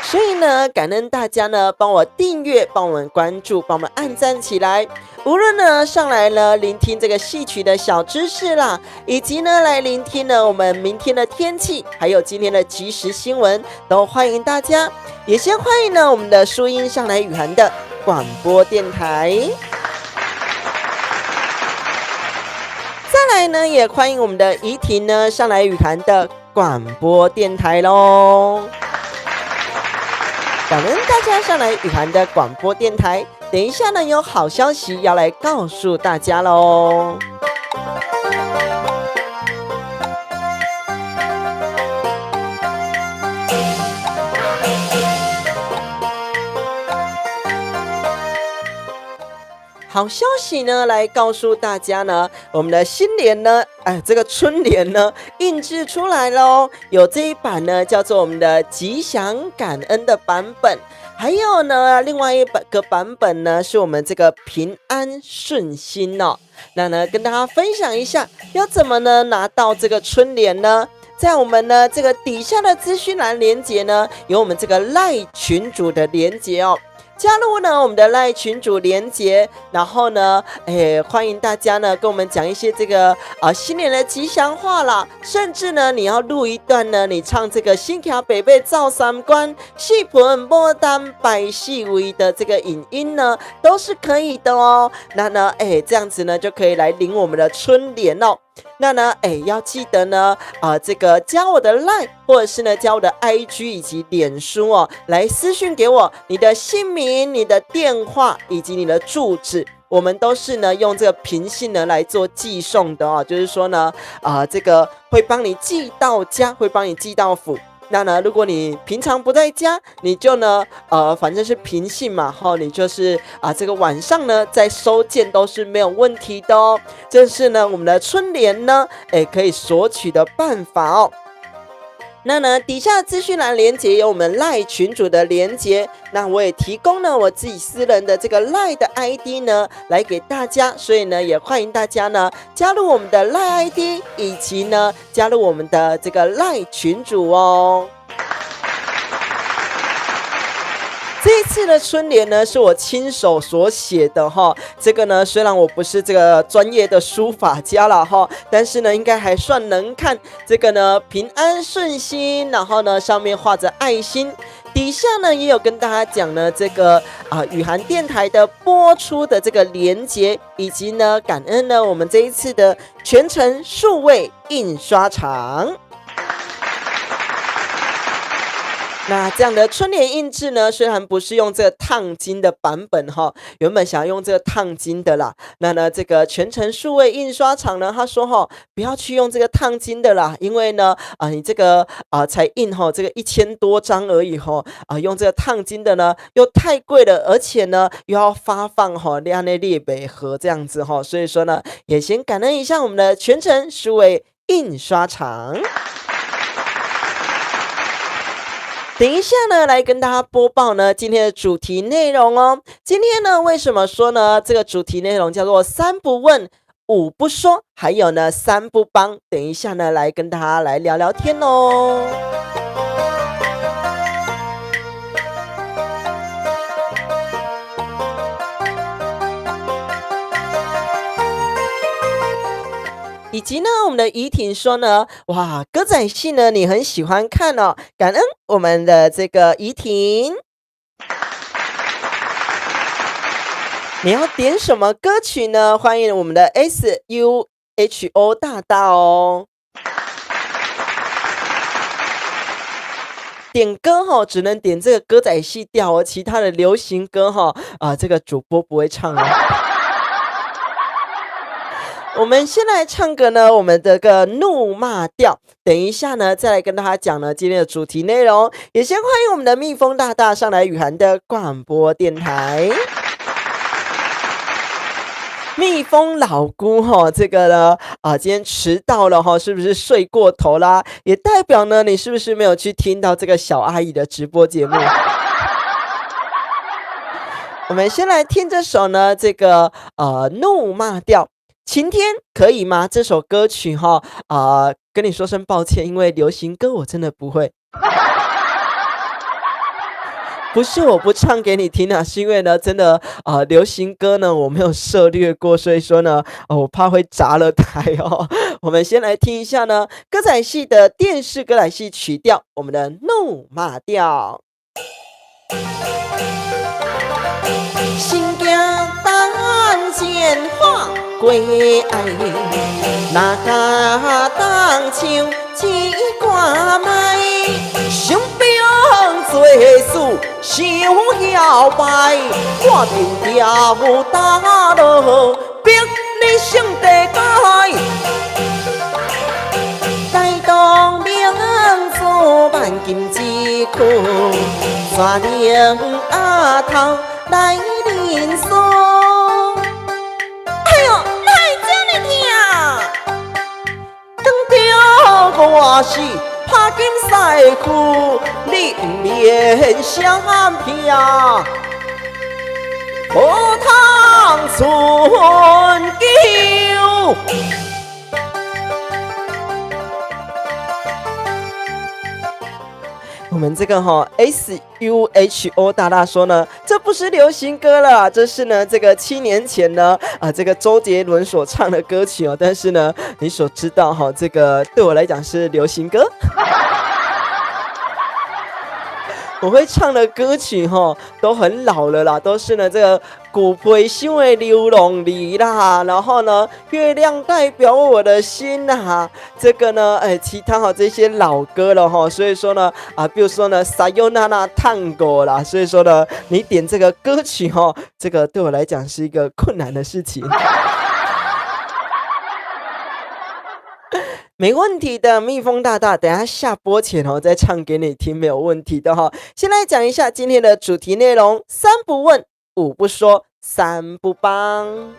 所以呢，感恩大家呢帮我订阅、帮我们关注、帮我们按赞起来。无论呢上来呢聆听这个戏曲的小知识啦，以及呢来聆听呢我们明天的天气，还有今天的即时新闻，都欢迎大家。也先欢迎呢我们的淑英上来雨涵的广播电台。再来呢，也欢迎我们的怡婷呢上来雨涵的广播电台咯。感恩大家上来雨涵的广播电台，等一下呢有好消息要来告诉大家咯。好消息呢，来告诉大家呢，我们的新联呢，这个春联呢印制出来咯，有这一版呢叫做我们的吉祥感恩的版本，还有呢另外一个版本呢是我们这个平安顺心那呢跟大家分享一下要怎么呢拿到这个春联呢？在我们呢这个底下的资讯栏连结呢，有我们这个赖群组的连结加入呢我们的赖群组连结，然后呢欢迎大家呢跟我们讲一些这个新年的吉祥话啦，甚至呢你要录一段呢你唱这个新桥北北照三关戏盆牡丹百戏围的这个影音呢都是可以的那呢这样子呢就可以来领我们的春联那呢要记得呢这个加我的 LINE 或者是呢加我的 IG 以及脸书来私讯给我你的姓名、你的电话以及你的住址，我们都是呢用这个平信呢来做寄送的就是说呢这个会帮你寄到家，会帮你寄到府。那呢如果你平常不在家，你就呢反正是平信嘛你就是这个晚上呢再收件都是没有问题的这是呢我们的春联呢可以索取的办法那呢底下资讯栏连结有我们 LINE 群组的连结，那我也提供呢我自己私人的这个 LINE 的 ID 呢来给大家，所以呢也欢迎大家呢加入我们的 LINE ID 以及呢加入我们的这个 LINE 群组这一次的春联呢是我亲手所写的这个呢虽然我不是这个专业的书法家啦但是呢应该还算能看。这个呢平安顺心，然后呢上面画着爱心，底下呢也有跟大家讲呢这个雨涵电台的播出的这个连结，以及呢感恩呢我们这一次的全程数位印刷厂。那这样的春联印制呢，虽然不是用这个烫金的版本原本想要用这个烫金的啦，那呢这个全程数位印刷厂呢，他说不要去用这个烫金的啦，因为呢你这个才印这个1000多张而已用这个烫金的呢又太贵了，而且呢又要发放量内列北盒这样子所以说呢也先感恩一下我们的全程数位印刷厂。等一下呢，来跟大家播报呢今天的主题内容今天呢，为什么说呢这个主题内容叫做3不问5不说，还有呢3不帮？等一下呢，来跟大家来聊聊天哦。以及呢，我们的怡婷说呢，哇，歌仔戏呢你很喜欢看哦，感恩我们的这个怡婷。你要点什么歌曲呢？欢迎我们的 SUHO 大大哦。点歌哈，只能点这个歌仔戏调哦，其他的流行歌哈这个主播不会唱哦。我们先来唱个呢，我们的个怒骂调。等一下呢，再来跟大家讲呢今天的主题内容。也先欢迎我们的蜜蜂大大上来雨涵的广播电台。蜜蜂老姑这个呢今天迟到了是不是睡过头啦？也代表呢你是不是没有去听到这个小阿姨的直播节目？我们先来听这首呢这个怒骂调。晴天可以吗？这首歌曲跟你说声抱歉，因为流行歌我真的不会。不是我不唱给你听啊，是因为呢，真的流行歌呢我没有涉猎过，所以说呢，我怕会砸了台哦。我们先来听一下呢，歌仔戏的电视歌仔戏曲调，我们的怒骂调。心惊胆战化归爱，哪敢当唱一挂麦，想兵做事想摇摆，我定要打落逼你上地界，大当明做万金之躯，山岭头来认输。哎呦，哪会这么痛？当着我是拍紧赛区，你不免闪避，无通存救。我们这个SUHO 大大说呢，这不是流行歌了，这是呢这个7年前呢这个周杰伦所唱的歌曲哦。但是呢，你所知道这个对我来讲是流行歌。我会唱的歌曲都很老了啦，都是呢这个古培新为流浪里啦，然后呢月亮代表我的心啦，这个呢其他这些老歌了所以说呢比如说呢Sayonara Tango啦，所以说呢你点这个歌曲这个对我来讲是一个困难的事情。没问题的，蜜蜂大大，等一下下播前再唱给你听，没有问题的先来讲一下今天的主题内容：三不问，五不说，三不帮。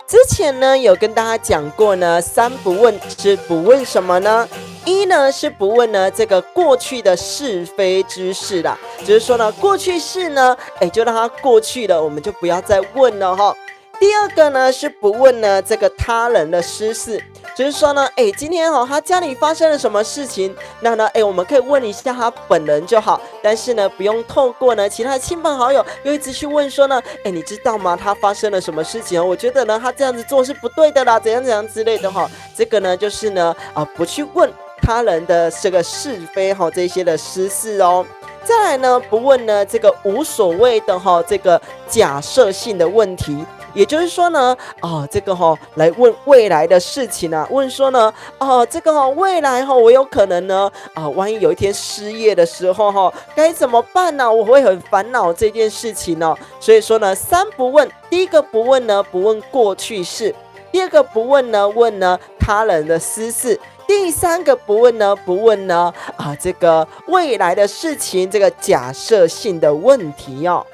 之前呢有跟大家讲过呢，三不问是不问什么呢？一呢是不问呢这个过去的是非之事啦，就是说呢过去式呢，就让它过去了，我们就不要再问了第二个呢是不问呢这个他人的私事，就是说呢今天他家里发生了什么事情，那呢我们可以问一下他本人就好，但是呢不用透过呢其他的亲朋好友又一直去问说呢你知道吗他发生了什么事情我觉得呢他这样子做是不对的啦，怎样怎样之类的这个呢就是呢不去问他人的这个是非这些的私事哦。再来呢不问呢这个无所谓的这个假设性的问题，也就是说呢这个来问未来的事情啊，问说呢这个未来我有可能呢万一有一天失业的时候该怎么办呢？我会很烦恼这件事情哦。所以说呢三不问，第一个不问呢不问过去式，第二个不问呢问呢他人的私事，第三个不问呢不问呢这个未来的事情，这个假设性的问题哦。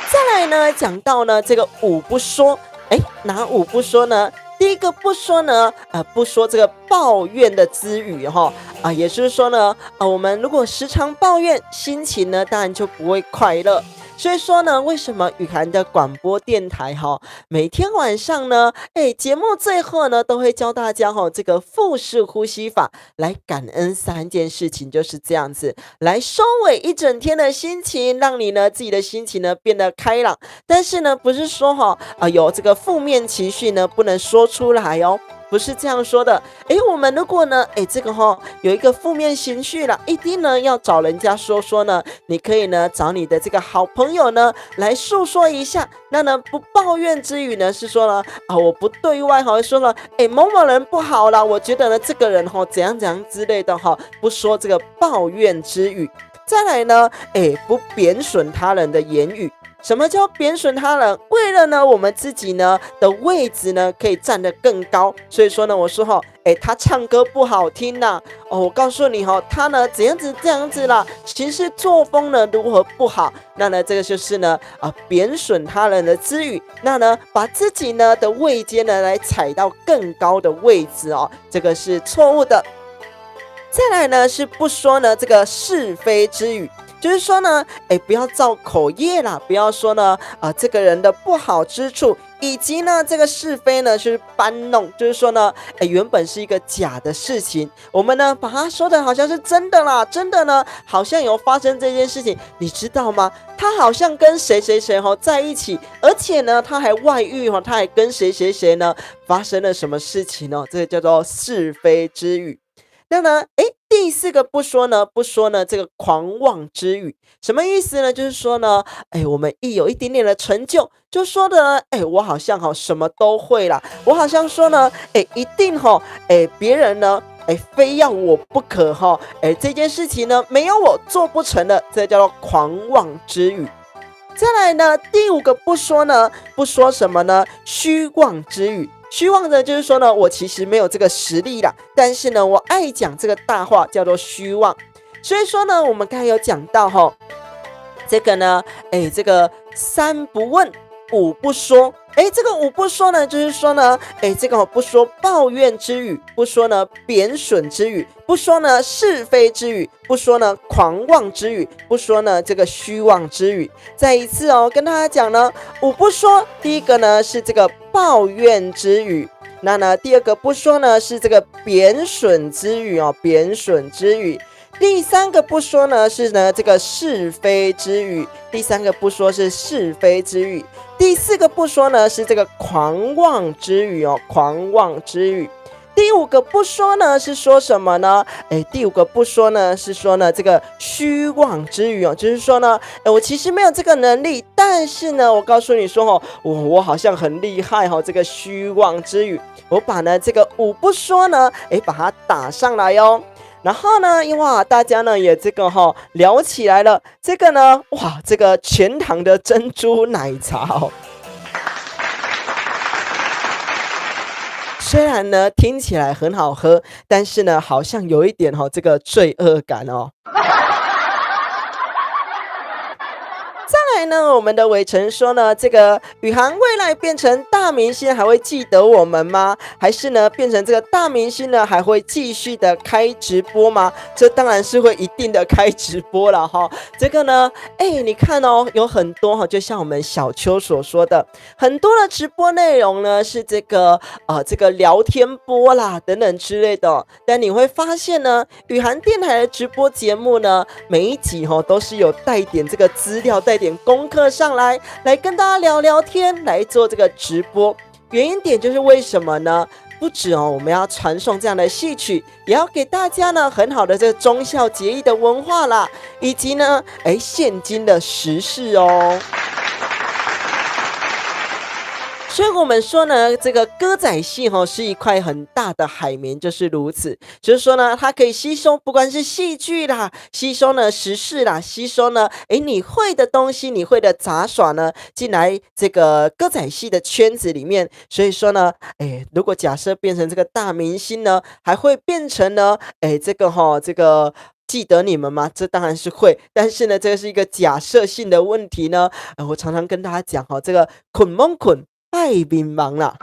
再来呢讲到呢这个五不说，哪五不说呢？第一个不说呢不说这个抱怨的之语也就是说呢我们如果时常抱怨，心情呢当然就不会快乐。所以说呢，为什么雨涵的广播电台每天晚上呢，节目最后呢都会教大家这个腹式呼吸法来感恩3件事情，就是这样子来收尾一整天的心情，让你呢自己的心情呢变得开朗。但是呢，不是说有这个负面情绪呢不能说出来哦。不是这样说的，我们如果呢，这个有一个负面情绪了，一定呢要找人家说说呢，你可以呢找你的这个好朋友呢来诉说一下，那呢不抱怨之余呢是说呢我不对外说了，某某人不好啦，我觉得呢这个人怎样怎样之类的不说这个抱怨之语。再来呢，不贬损他人的言语。什么叫贬损他人？为了呢我们自己呢的位置呢可以站得更高，所以说呢我说他唱歌不好听啦，我告诉你他呢怎样子这样子啦，行事作风呢如何不好，那呢这个就是呢贬损他人的之语，那呢把自己呢的位阶呢来踩到更高的位置这个是错误的。再来呢是不说呢这个是非之语。就是说呢，不要造口业啦，不要说呢，这个人的不好之处，以及呢，这个是非呢是搬弄，就是说呢，原本是一个假的事情，我们呢把它说的好像是真的啦，真的呢，好像有发生这件事情，你知道吗？他好像跟谁谁谁在一起，而且呢，他还外遇他还跟谁谁谁呢发生了什么事情呢？这个叫做是非之语。那呢，第4个不说呢这个狂妄之语，什么意思呢？就是说呢，我们有一点点的成就，就说的呢，我好像什么都会啦，我好像说呢，一定别人呢，非要我不可这件事情呢，没有我做不成的，这叫做狂妄之语。再来呢，第5个不说呢，不说什么呢？虚妄之语。虚妄的就是说呢，我其实没有这个实力啦，但是呢，我爱讲这个大话，叫做虚妄。所以说呢，我们刚才有讲到这个呢，这个3不问，5不说。这个5不说呢，就是说呢，这个不说抱怨之语，不说呢贬损之语，不说呢是非之语，不说呢狂妄之语，不说呢这个虚妄之语。再一次跟大家讲呢，5不说，第一个呢是这个抱怨之语，那呢第2个不说呢是这个贬损之语贬损之语。第3个不说呢是呢这个是非之语，第3个不说是是非之语。第4个不说呢是这个狂妄之语狂妄之语。第5个不说呢是说什么呢？第5个不说呢是说呢这个虚妄之语就是说呢，我其实没有这个能力，但是呢，我告诉你说我好像很厉害这个虚妄之语，我把呢这个5不说呢，把它打上来哟。然后呢，哇，大家呢也这个聊起来了，这个呢，哇，这个全糖的珍珠奶茶虽然呢听起来很好喝，但是呢好像有一点这个罪恶感再来呢，我们的伟成说呢，这个宇航未来变成大明星还会记得我们吗？还是呢变成这个大明星呢还会继续的开直播吗？这当然是会一定的开直播了这个呢你看有很多就像我们小邱所说的，很多的直播内容呢是这个聊天播啦等等之类的但你会发现呢，宇航电台的直播节目呢，每一集都是有带点这个资料，带点功课上来跟大家聊聊天，来做这个直播。原因点就是为什么呢？不止我们要传送这样的戏曲，也要给大家呢很好的这个忠孝节义的文化啦，以及呢现今的时事所以我们说呢，这个歌仔戏是一块很大的海绵，就是如此。就是说呢，它可以吸收不管是戏剧啦，吸收呢时事啦，吸收呢你会的东西，你会的杂耍呢进来这个歌仔戏的圈子里面。所以说呢，如果假设变成这个大明星呢，还会变成呢这个记得你们吗？这当然是会，但是呢，这个是一个假设性的问题呢。我常常跟大家讲这个捆蒙捆。太迷茫了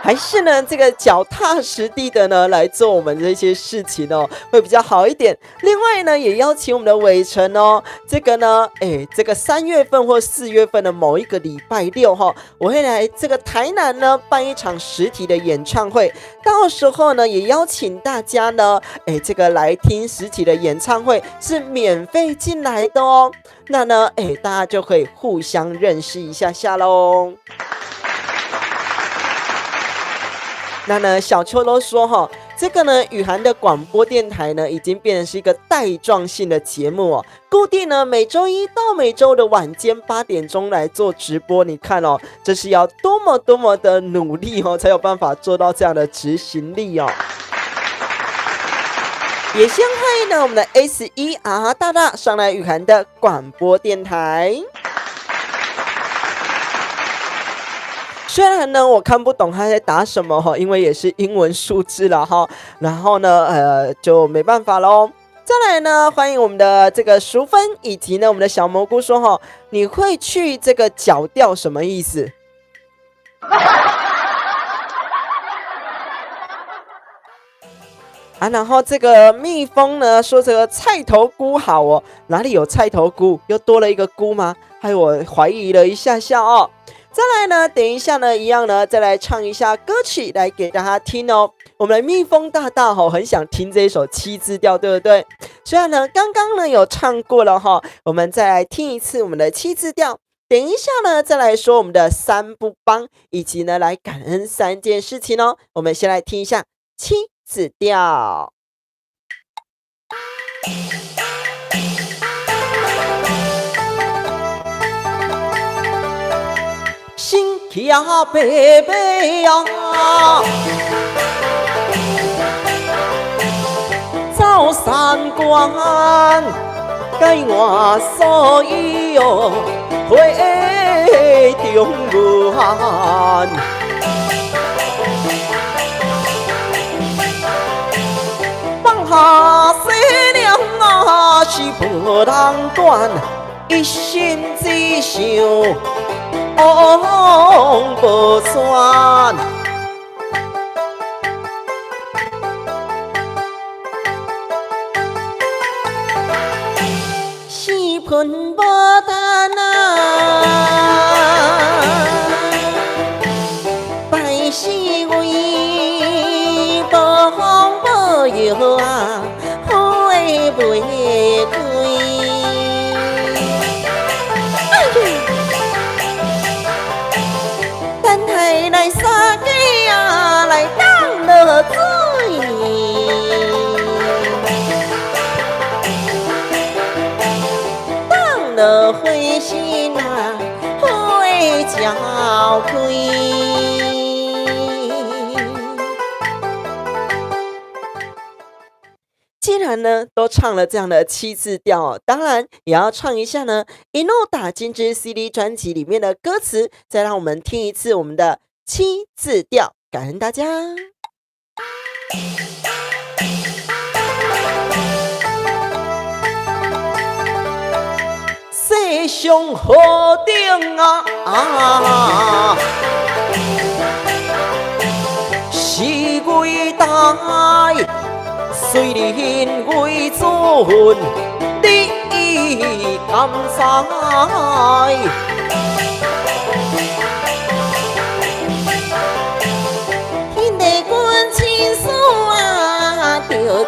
还是呢这个脚踏实地的呢来做我们这些事情哦，会比较好一点。另外呢，也邀请我们的伟成哦，这个呢，这个3月份或4月份的某一个礼拜六哈，我会来这个台南呢办一场实体的演唱会，到时候呢也邀请大家呢，这个来听实体的演唱会是免费进来的哦。那呢，大家就可以互相认识一下下喽。那呢，小秋都说哈，这个呢，雨涵的广播电台呢，已经变成是一个带状性的节目哦，固定呢每周一到每周的晚间8点钟来做直播。你看哦，这是要多么的努力哦，才有办法做到这样的执行力哦。也先欢迎呢我们的 S1R 大大上来雨涵的广播电台。虽然呢我看不懂他在打什么哈，因为也是英文数字了哈，然后呢就没办法咯。再来呢，欢迎我们的这个淑芬以及呢我们的小蘑菇说哈，你会去这个脚调什么意思？啊，然后这个蜜蜂呢说这个菜头菇好哦，哪里有菜头菇？又多了一个菇吗？害我怀疑了一下下哦。再来呢，等一下呢，一样呢，再来唱一下歌曲来给大家听哦。我们的蜜蜂大大很想听这一首7字调，对不对？虽然呢，刚刚呢有唱过了哈，我们再来听一次我们的7字调。等一下呢，再来说我们的3不帮，以及呢来感恩3件事情哦。我们先来听一下7字调。心骑啊白马啊，走三关，解我所有花中原。放下西凉啊，是无人管，一心只想往无山。四盆无单啊，百事为无风无摇啊，花袂开。来三家啊，来当落水，当落花心啊，花照开。既然呢都唱了这样的7字调哦，当然也要唱一下呢《一诺打金枝》CD 专辑里面的歌词，再让我们听一次我们的7字调，感恩大家。世上河顶啊，是伟大，虽然为尊，你甘知？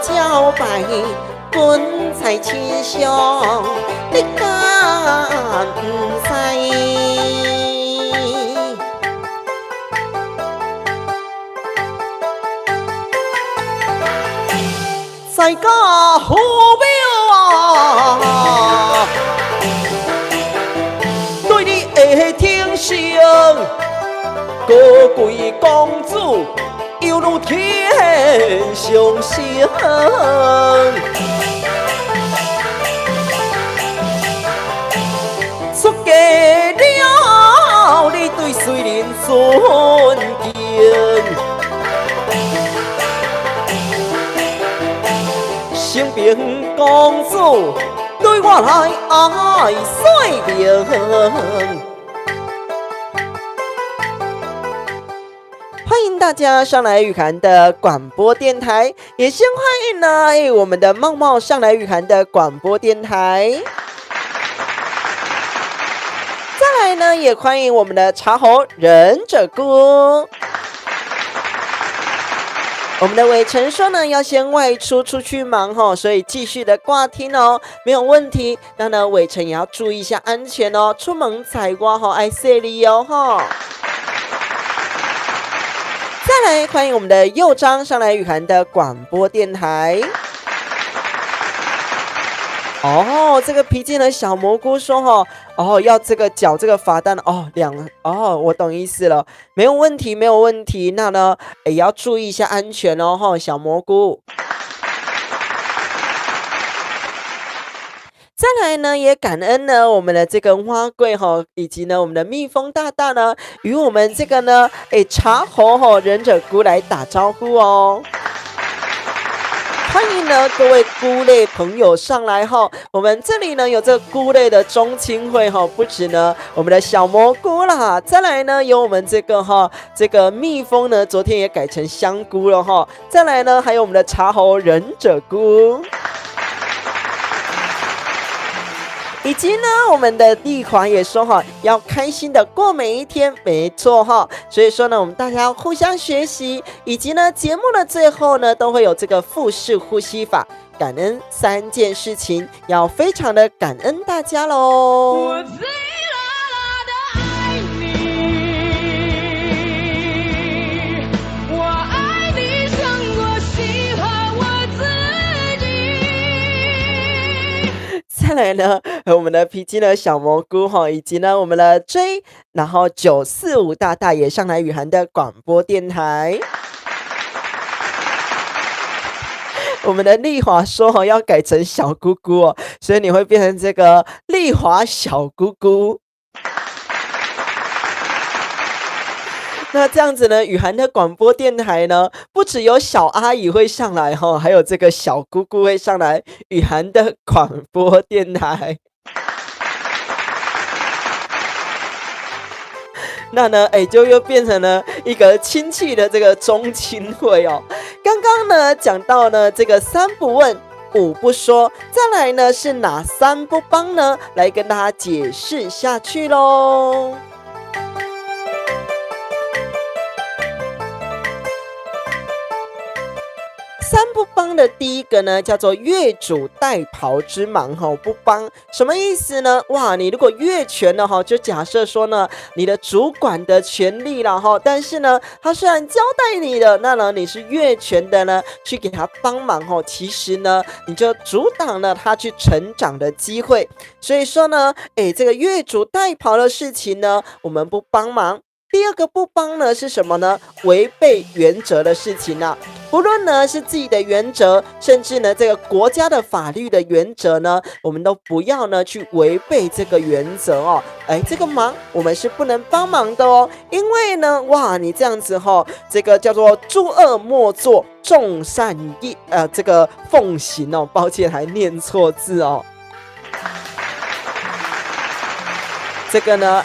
招牌本在亲上，你敢不知？在家好庙啊，对你的挺胸，高贵公主。犹如天上星，出家了，你对谁人尊敬？成平公主对我来爱水明。欢迎大家上来雨涵的广播电台，也先欢迎呢，我们的茂茂上来雨涵的广播电台。再来呢，也欢迎我们的茶猴忍者菇。我们的伟成说呢，要先外出去忙吼，所以继续的挂听哦，没有问题。那呢，伟成也要注意一下安全哦，出门采瓜吼，爱惜力哦吼。再来欢迎我们的右章上来雨涵的广播电台。哦，这个皮筋的小蘑菇说要这个缴这个罚单我懂意思了，没有问题，没有问题。那呢，也要注意一下安全哦，小蘑菇。再来呢，也感恩呢我们的这个蛙贵以及呢我们的蜜蜂大大呢，与我们这个呢茶猴忍者菇来打招呼哦。欢迎呢各位菇类朋友上来我们这里呢有这个菇类的中青会不止呢我们的小蘑菇啦，再来呢有我们这个蜜蜂呢，昨天也改成香菇了再来呢还有我们的茶猴忍者菇。以及呢，我们的丽华也说要开心的过每一天，没错所以说呢，我们大家要互相学习，以及呢，节目的最后呢，都会有这个腹式呼吸法，感恩3件事情，要非常的感恩大家喽。再来呢，我们的皮筋的小蘑菇以及呢我们的追，然后945大大也上来雨涵的广播电台。我们的丽华说要改成小姑姑所以你会变成这个丽华小姑姑。那这样子呢，雨涵的广播电台呢，不只有小阿姨会上来还有这个小姑姑会上来雨涵的广播电台。那呢，就又变成了一个亲戚的这个中亲会刚刚呢讲到呢这个3不问5不说，再来呢是哪3不帮呢？来跟大家解释下去咯。3不帮的第一个呢，叫做越俎代庖之忙不帮，什么意思呢？哇，你如果越权了就假设说呢，你的主管的权利了但是呢，他虽然交代你的，那呢你是越权的呢，去给他帮忙其实呢，你就阻挡了他去成长的机会。所以说呢，这个越俎代庖的事情呢，我们不帮忙。第二个不帮呢是什么呢？违背原则的事情不论呢是自己的原则，甚至呢这个国家的法律的原则呢，我们都不要呢去违背这个原则这个忙我们是不能帮忙的因为呢，哇，你这样子这个叫做诸恶莫作，众善这个奉行抱歉还念错字这个呢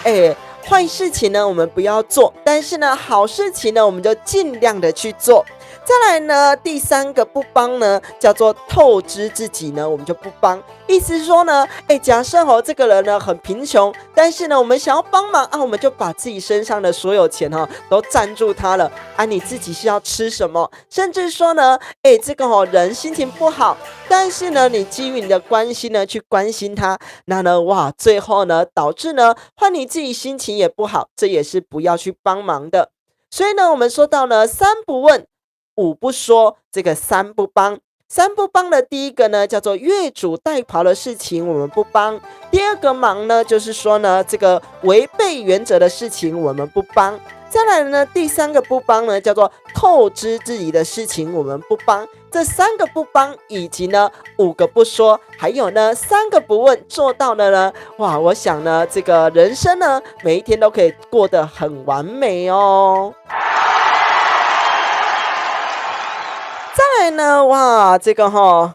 坏事情呢我们不要做，但是呢好事情呢我们就尽量的去做。再来呢，第3个不帮呢，叫做透支自己呢，我们就不帮。意思是说呢，假设这个人呢很贫穷，但是呢我们想要帮忙我们就把自己身上的所有钱都赞助他了你自己是要吃什么？甚至说呢，这个人心情不好，但是呢你基于你的关心呢去关心他，那呢哇，最后呢导致呢换你自己心情也不好，这也是不要去帮忙的。所以呢，我们说到呢3不问5不说，这个3不帮。3不帮的第一个呢，叫做越俎代庖的事情我们不帮。第二个忙呢，就是说呢，这个违背原则的事情我们不帮。再来呢，第3个不帮呢，叫做透支自己的事情我们不帮。这3个不帮，以及呢5个不说，还有呢3个不问，做到了呢，哇，我想呢，这个人生呢，每一天都可以过得很完美再来呢，哇，这个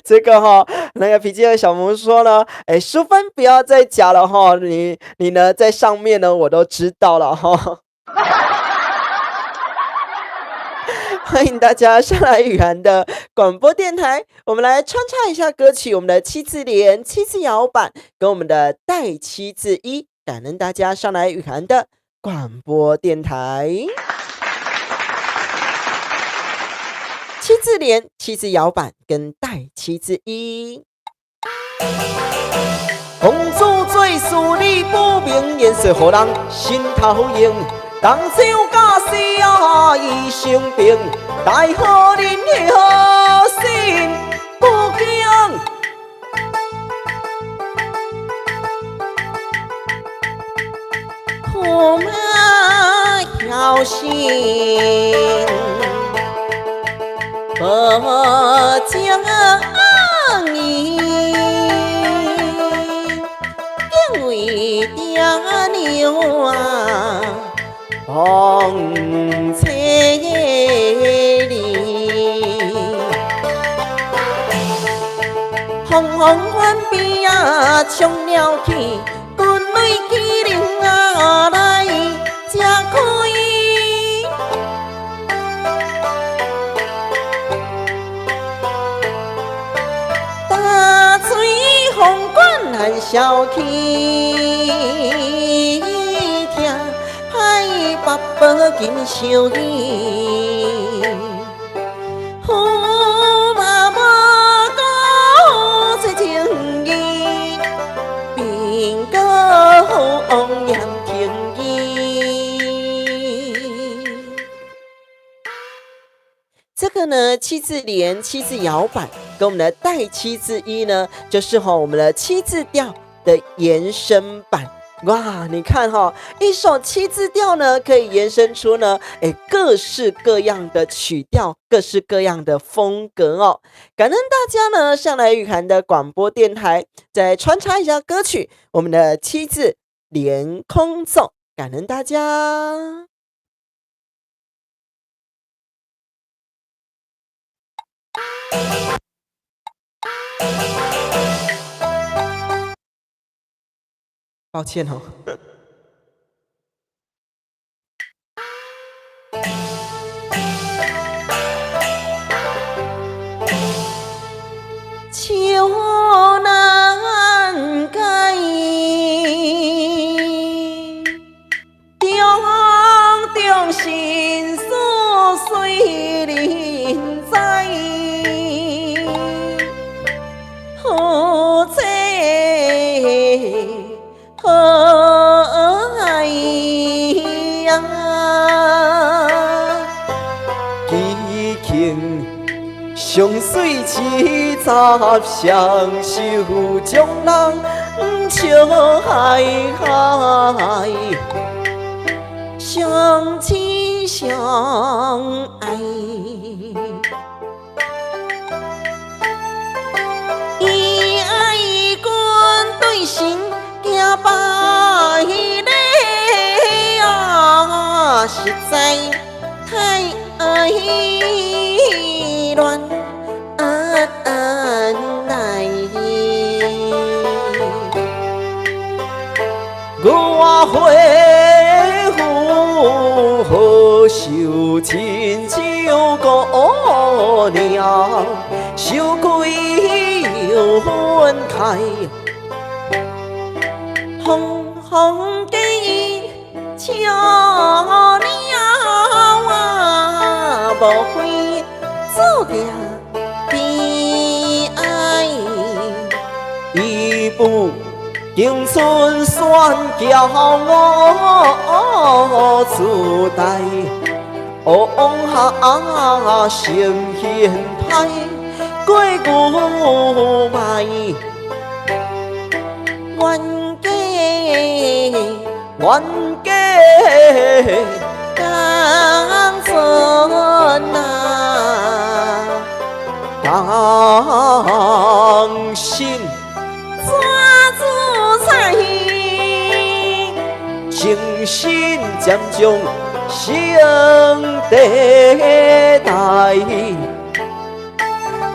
这个那个脾气的小萌说呢，淑芬不要再假了你呢在上面呢，我都知道了欢迎大家上来雨涵的广播电台，我们来穿插一下歌曲，我们的七字连、七字摇板跟我们的带七字一，感恩大家上来雨涵的广播电台。七字连、七字摇板跟带七字一。公主做事理不明，颜色予人心头痒。当酒假死啊，医生病，待好人的好心不惊。苦马侥幸，不将伊，因为爹娘啊。风车里，风风翻边啊，冲了去，军队机灵啊来才可以。大水风管难消气。爸爸紧相依，父妈妈讲出情义，并讲红颜情义。这个呢，七字连、七字摇板跟我们的带七字一呢，就是我们的七字调的延伸版。哇，你看一首七字调呢，可以延伸出呢，各式各样的曲调，各式各样的风格哦。感恩大家呢上来雨涵的广播电台，再穿插一下歌曲，我们的七字连空奏，感恩大家。抱歉哦。秋难改，中心事随人在，好妻好爱呀，奇情相随七十，相守将人笑海海，相亲相爱。伊爱阮对心。百里啊，实在太乱来。我回府好受亲像姑娘，羞愧又愤慨。风给笑了啊，无悔做定悲哀。一步青春选骄傲自带，往下成现歹，过古迈。冤家江村啊，当心抓住彩，精神渐将成地带，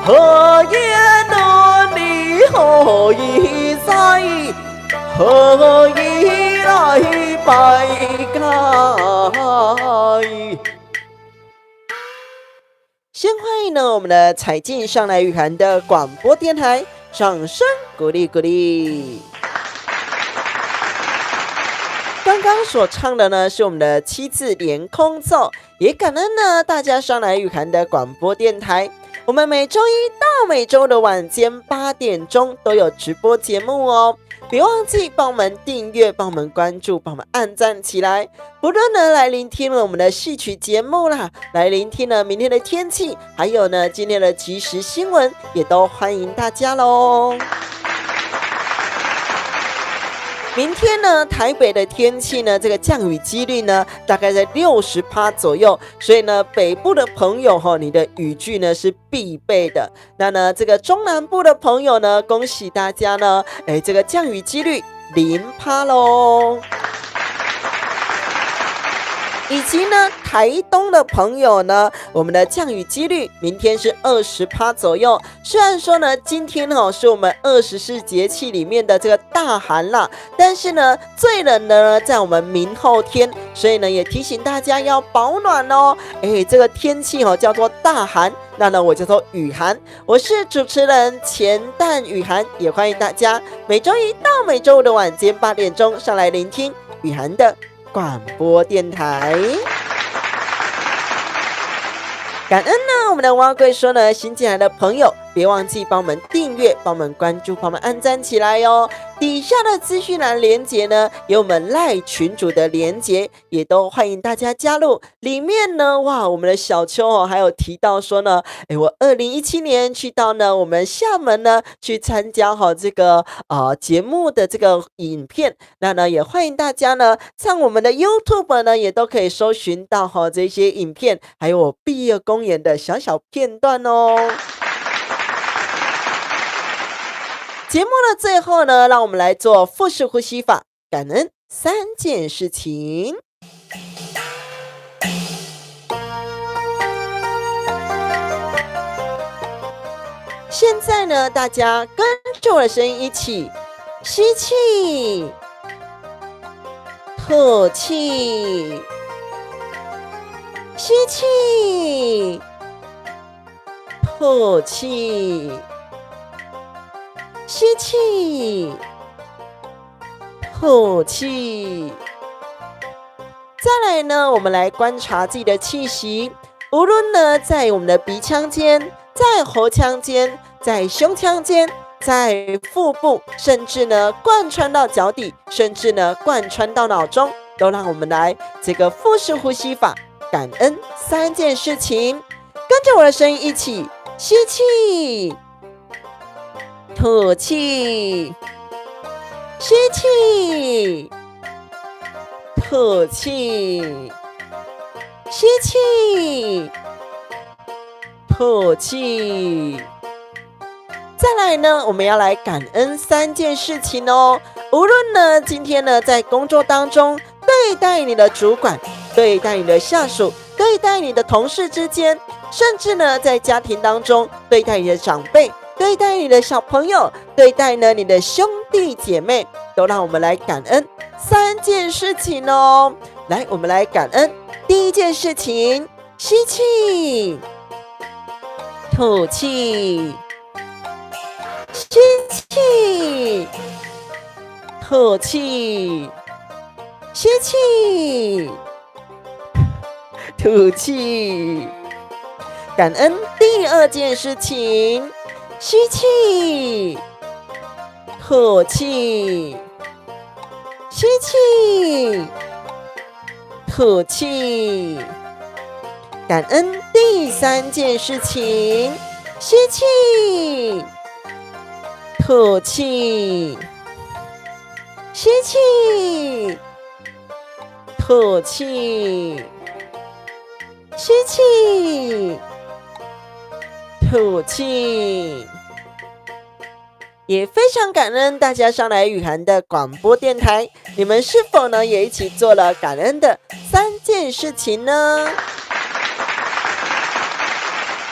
何夜轮理何以在？何以来摆开。先欢迎呢我们的彩进上来雨涵的广播电台，掌声鼓励鼓励。刚刚所唱的呢是我们的七字连空奏，也感恩呢大家上来雨涵的广播电台。我们每周一到每周的晚间8点钟都有直播节目哦，别忘记帮我们订阅、帮我们关注、帮我们按赞起来。不论呢来聆听了我们的戏曲节目啦，来聆听了明天的天气，还有呢今天的即时新闻，也都欢迎大家咯。明天呢，台北的天气呢，这个降雨几率呢，大概在60%左右，所以呢，北部的朋友你的雨具呢是必备的。那呢，这个中南部的朋友呢，恭喜大家呢，这个降雨几率0%咯。以及呢，台东的朋友呢，我们的降雨几率明天是20%左右。虽然说呢，今天是我们24节气里面的这个大寒啦，但是呢，最冷的呢在我们明后天，所以呢，也提醒大家要保暖哦。这个天气叫做大寒，那呢我叫做雨涵，我是主持人钱淡雨涵，也欢迎大家每周一到每周五的晚间8点钟上来聆听雨涵的广播电台。感恩呢我们的蛙贵说呢，新进来的朋友别忘记帮我们订阅、帮我们关注、帮我们按赞起来哟。底下的资讯栏连结呢，有我们赖群组的连结，也都欢迎大家加入。里面呢，哇，我们的小秋还有提到说呢，我2017年去到呢我们厦门呢去参加这个节目的这个影片，那呢也欢迎大家呢上我们的 YouTube 呢也都可以搜寻到这些影片，还有我毕业公演的小小片段哦。节目的最后呢，让我们来做腹式呼吸法，感恩3件事情。现在呢，大家跟着我的声音一起吸气，吐气，吸气，吐气。吸气，吐气。再来呢，我们来观察自己的气息，无论呢在我们的鼻腔间、在喉腔间、在胸腔间、在腹部，甚至呢贯穿到脚底，甚至呢贯穿到脑中，都让我们来这个腹式呼吸法，感恩3件事情。跟着我的声音一起吸气，吐气，吸气，吐气，吸气，吐气。再来呢，我们要来感恩3件事情哦。无论呢，今天呢，在工作当中对待你的主管，对待你的下属，对待你的同事之间，甚至呢，在家庭当中对待你的长辈，对待你的小朋友，对待呢你的兄弟姐妹，都让我们来感恩3件事情哦。来，我们来感恩第一件事情，吸气，吐气，吸气，吐气，吸气，吐气。感恩第二件事情，吸气，吐气，吸气，吐气。感恩第3件事情，吸气，吐气，吸气，吐气，吸气，吐气。也非常感恩大家上来雨涵的广播电台，你们是否呢也一起做了感恩的3件事情呢？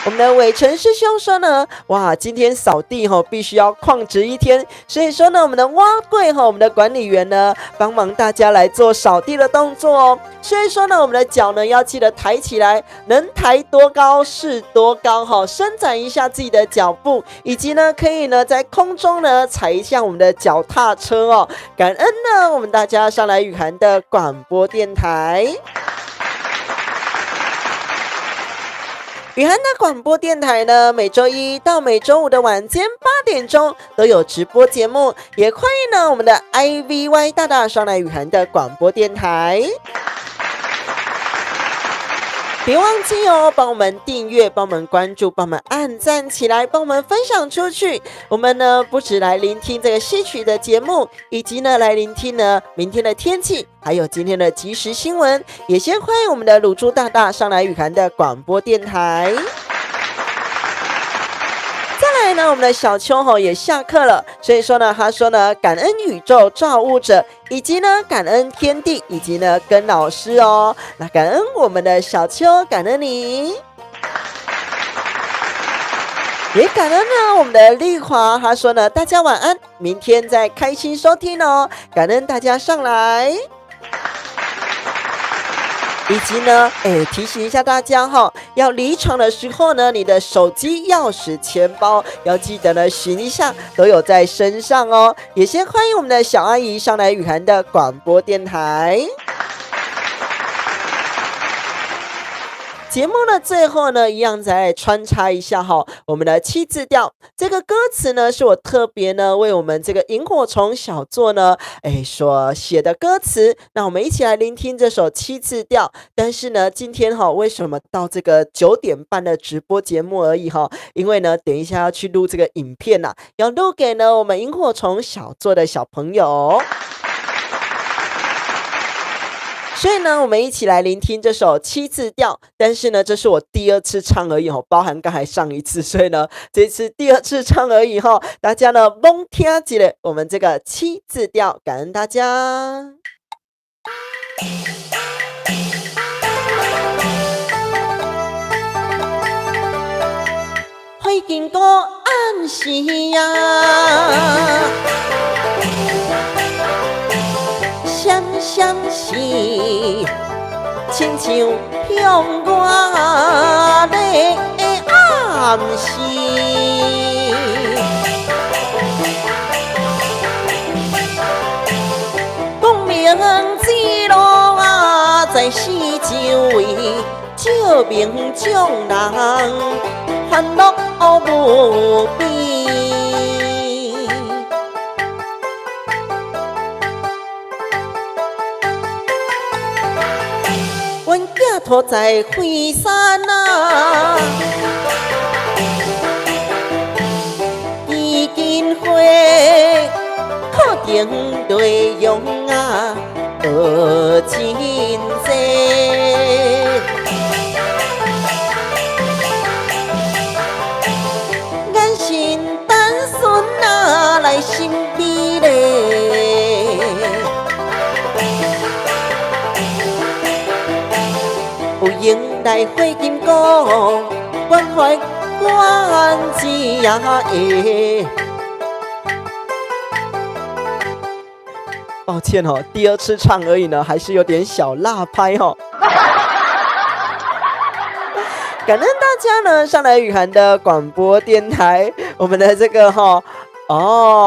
我们的伟成师兄说呢，哇，今天扫地必须要旷职一天，所以说呢，我们的蛙柜我们的管理员呢，帮忙大家来做扫地的动作哦。所以说呢，我们的脚呢要记得抬起来，能抬多高是多高伸展一下自己的脚步，以及呢可以呢在空中呢踩一下我们的脚踏车哦。感恩呢我们大家上来雨涵的广播电台。雨涵的广播电台呢，每周一到每周五的晚间8点钟都有直播节目，也欢迎呢我们的 IVY 大大上来雨涵的广播电台。别忘记哦，帮我们订阅，帮我们关注，帮我们按赞起来，帮我们分享出去。我们呢不只来聆听这个戏曲的节目，以及呢来聆听呢明天的天气，还有今天的即时新闻。也先欢迎我们的卤猪大大上来雨涵的广播电台。再来呢，我们的小秋也下课了，所以说呢，他说呢，感恩宇宙造物者，以及呢感恩天地，以及呢跟老师哦。那感恩我们的小秋，感恩你。也感恩呢我们的丽华，他说呢，大家晚安，明天再开心收听哦。感恩大家上来。以及呢，提醒一下大家要离场的时候呢，你的手机、钥匙、钱包要记得呢寻一下，都有在身上哦。也先欢迎我们的小阿姨上来雨涵的广播电台。节目的最后呢，一样再穿插一下我们的七字调。这个歌词呢，是我特别呢为我们这个萤火虫小作呢，所写的歌词。那我们一起来聆听这首七字调。但是呢，今天为什么到这个9点半的直播节目而已因为呢，等一下要去录这个影片要录给呢我们萤火虫小作的小朋友。所以呢，我们一起来聆听这首七字调。但是呢，这是我第2次唱而已包含刚才上一次，所以呢，这次第2次唱而已大家呢猛听起来我们这个七字调，感恩大家。花经过暗时闪闪是亲像向我的暗示，光明之路在四周围，照明众人烦恼无边。阮寄托在惠山已经花可定内容学真济。眼神单纯来心美丽。有迎来花金果，关怀关子会。抱歉第2次唱而已呢，还是有点小辣拍感恩大家呢上来雨涵的广播电台，我们的这个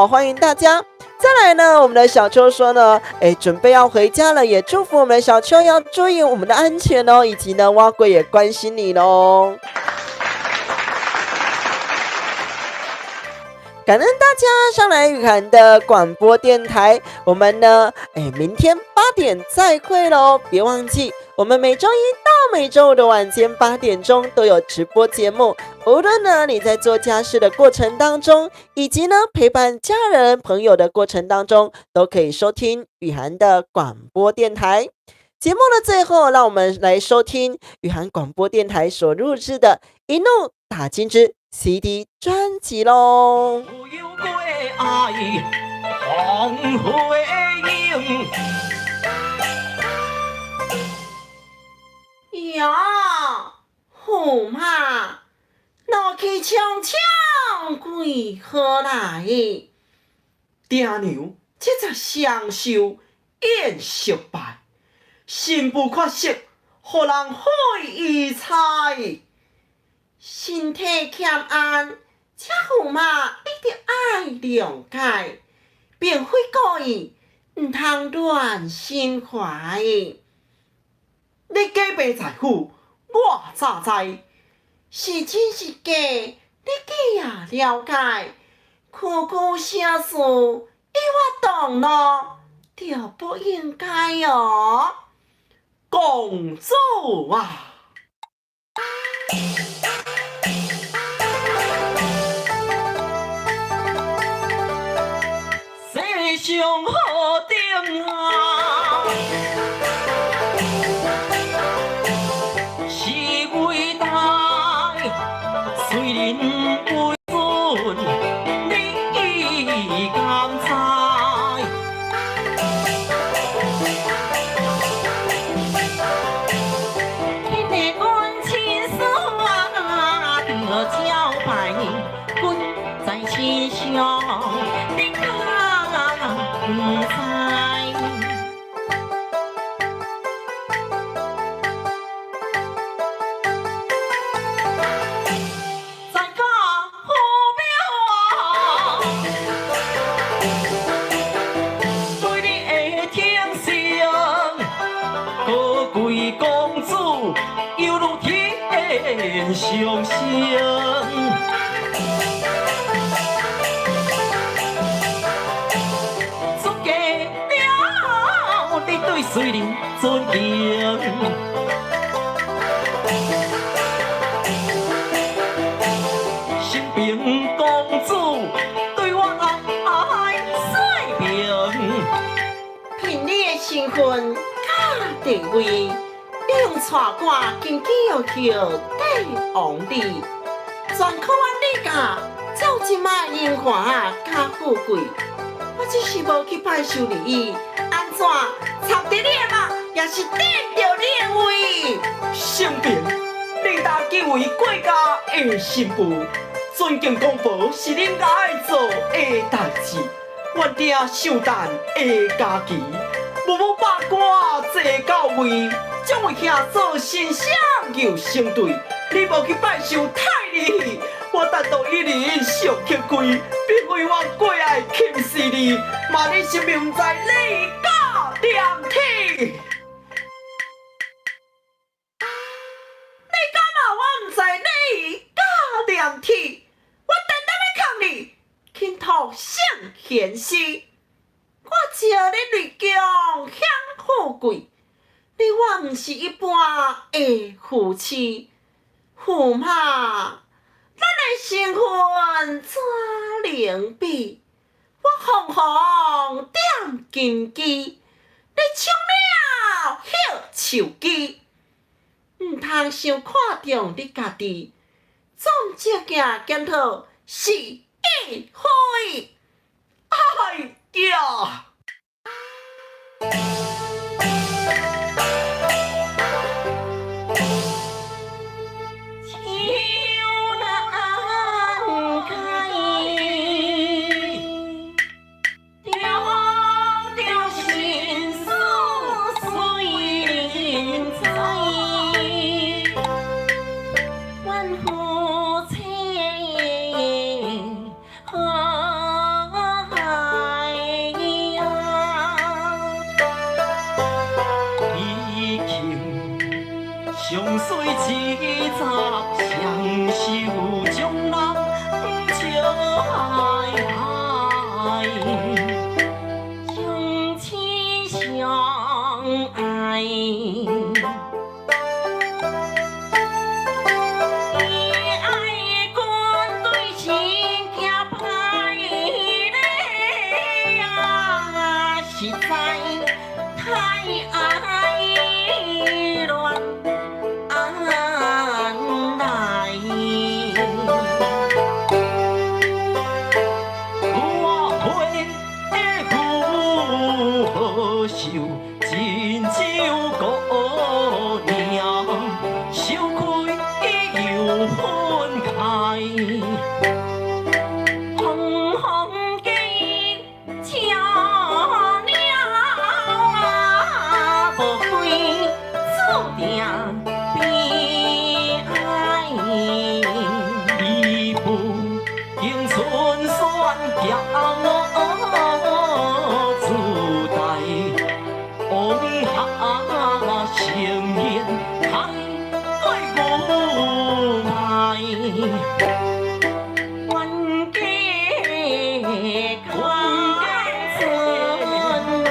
欢迎大家。再来呢，我们的小秋说呢，准备要回家了，也祝福我们的小秋要注意我们的安全哦，以及呢，蛙贵也关心你咯。感恩大家上来雨涵的广播电台，我们呢，明天8点再会咯，别忘记我们每周一到每周五的晚间8点钟都有直播节目。无论呢你在做家事的过程当中，以及呢陪伴家人朋友的过程当中，都可以收听雨涵的广播电台。节目的最后，让我们来收听雨涵广播电台所录制的《一怒打金枝》CD 专辑咯。呀，虎妈，去悄悄归何来？爹娘这才享受宴失败，心不缺色，互人毁遗财。身体欠安，这驸马一定爱谅解，并非故意，毋通乱心怀。你家爸在府，我早知，是真是假，你既也了解，苦苦小事，依我动怒，就不应该哦。公主啊！世上好定啊，是伟大，虽然为尊，你甘知？天地恩情丝啊，着交拜，君在心上，你敢不知？相信，出家了，你对水灵尊敬，身边公主对我爱水平，凭你的身份甲地位。用带我经济要求帝王里，全靠我你家走即卖荣华甲富贵。我只是无去拜寿礼，安怎插伫你的目，也是顶着你的位。身边，你大几位国家的新妇，尊敬公婆是恁家爱做的代志，原定寿诞的假期，无八卦坐到位。将位兄做新相又成对，你无去拜寿太离去，我单独一人上去跪，并非我过爱轻视你，嘛你是命在你家连体。你敢骂我唔知你家连体？我单单要抗你，倾吐圣贤诗，我招你内强享富贵。你我毋是一般的夫妻，驸马，咱的身份怎能比？我红红点金鸡，你抢了迄手机，毋通伤看重你家己，总只件检讨是一回。哎呀！红红的俏鸟啊，无归注定悲哀。义父迎春酸骄自大，往下成言太对无爱。冤家困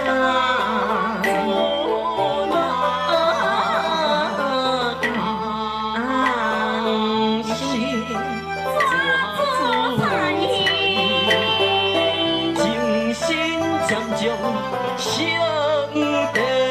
啊，心情深渐将成地。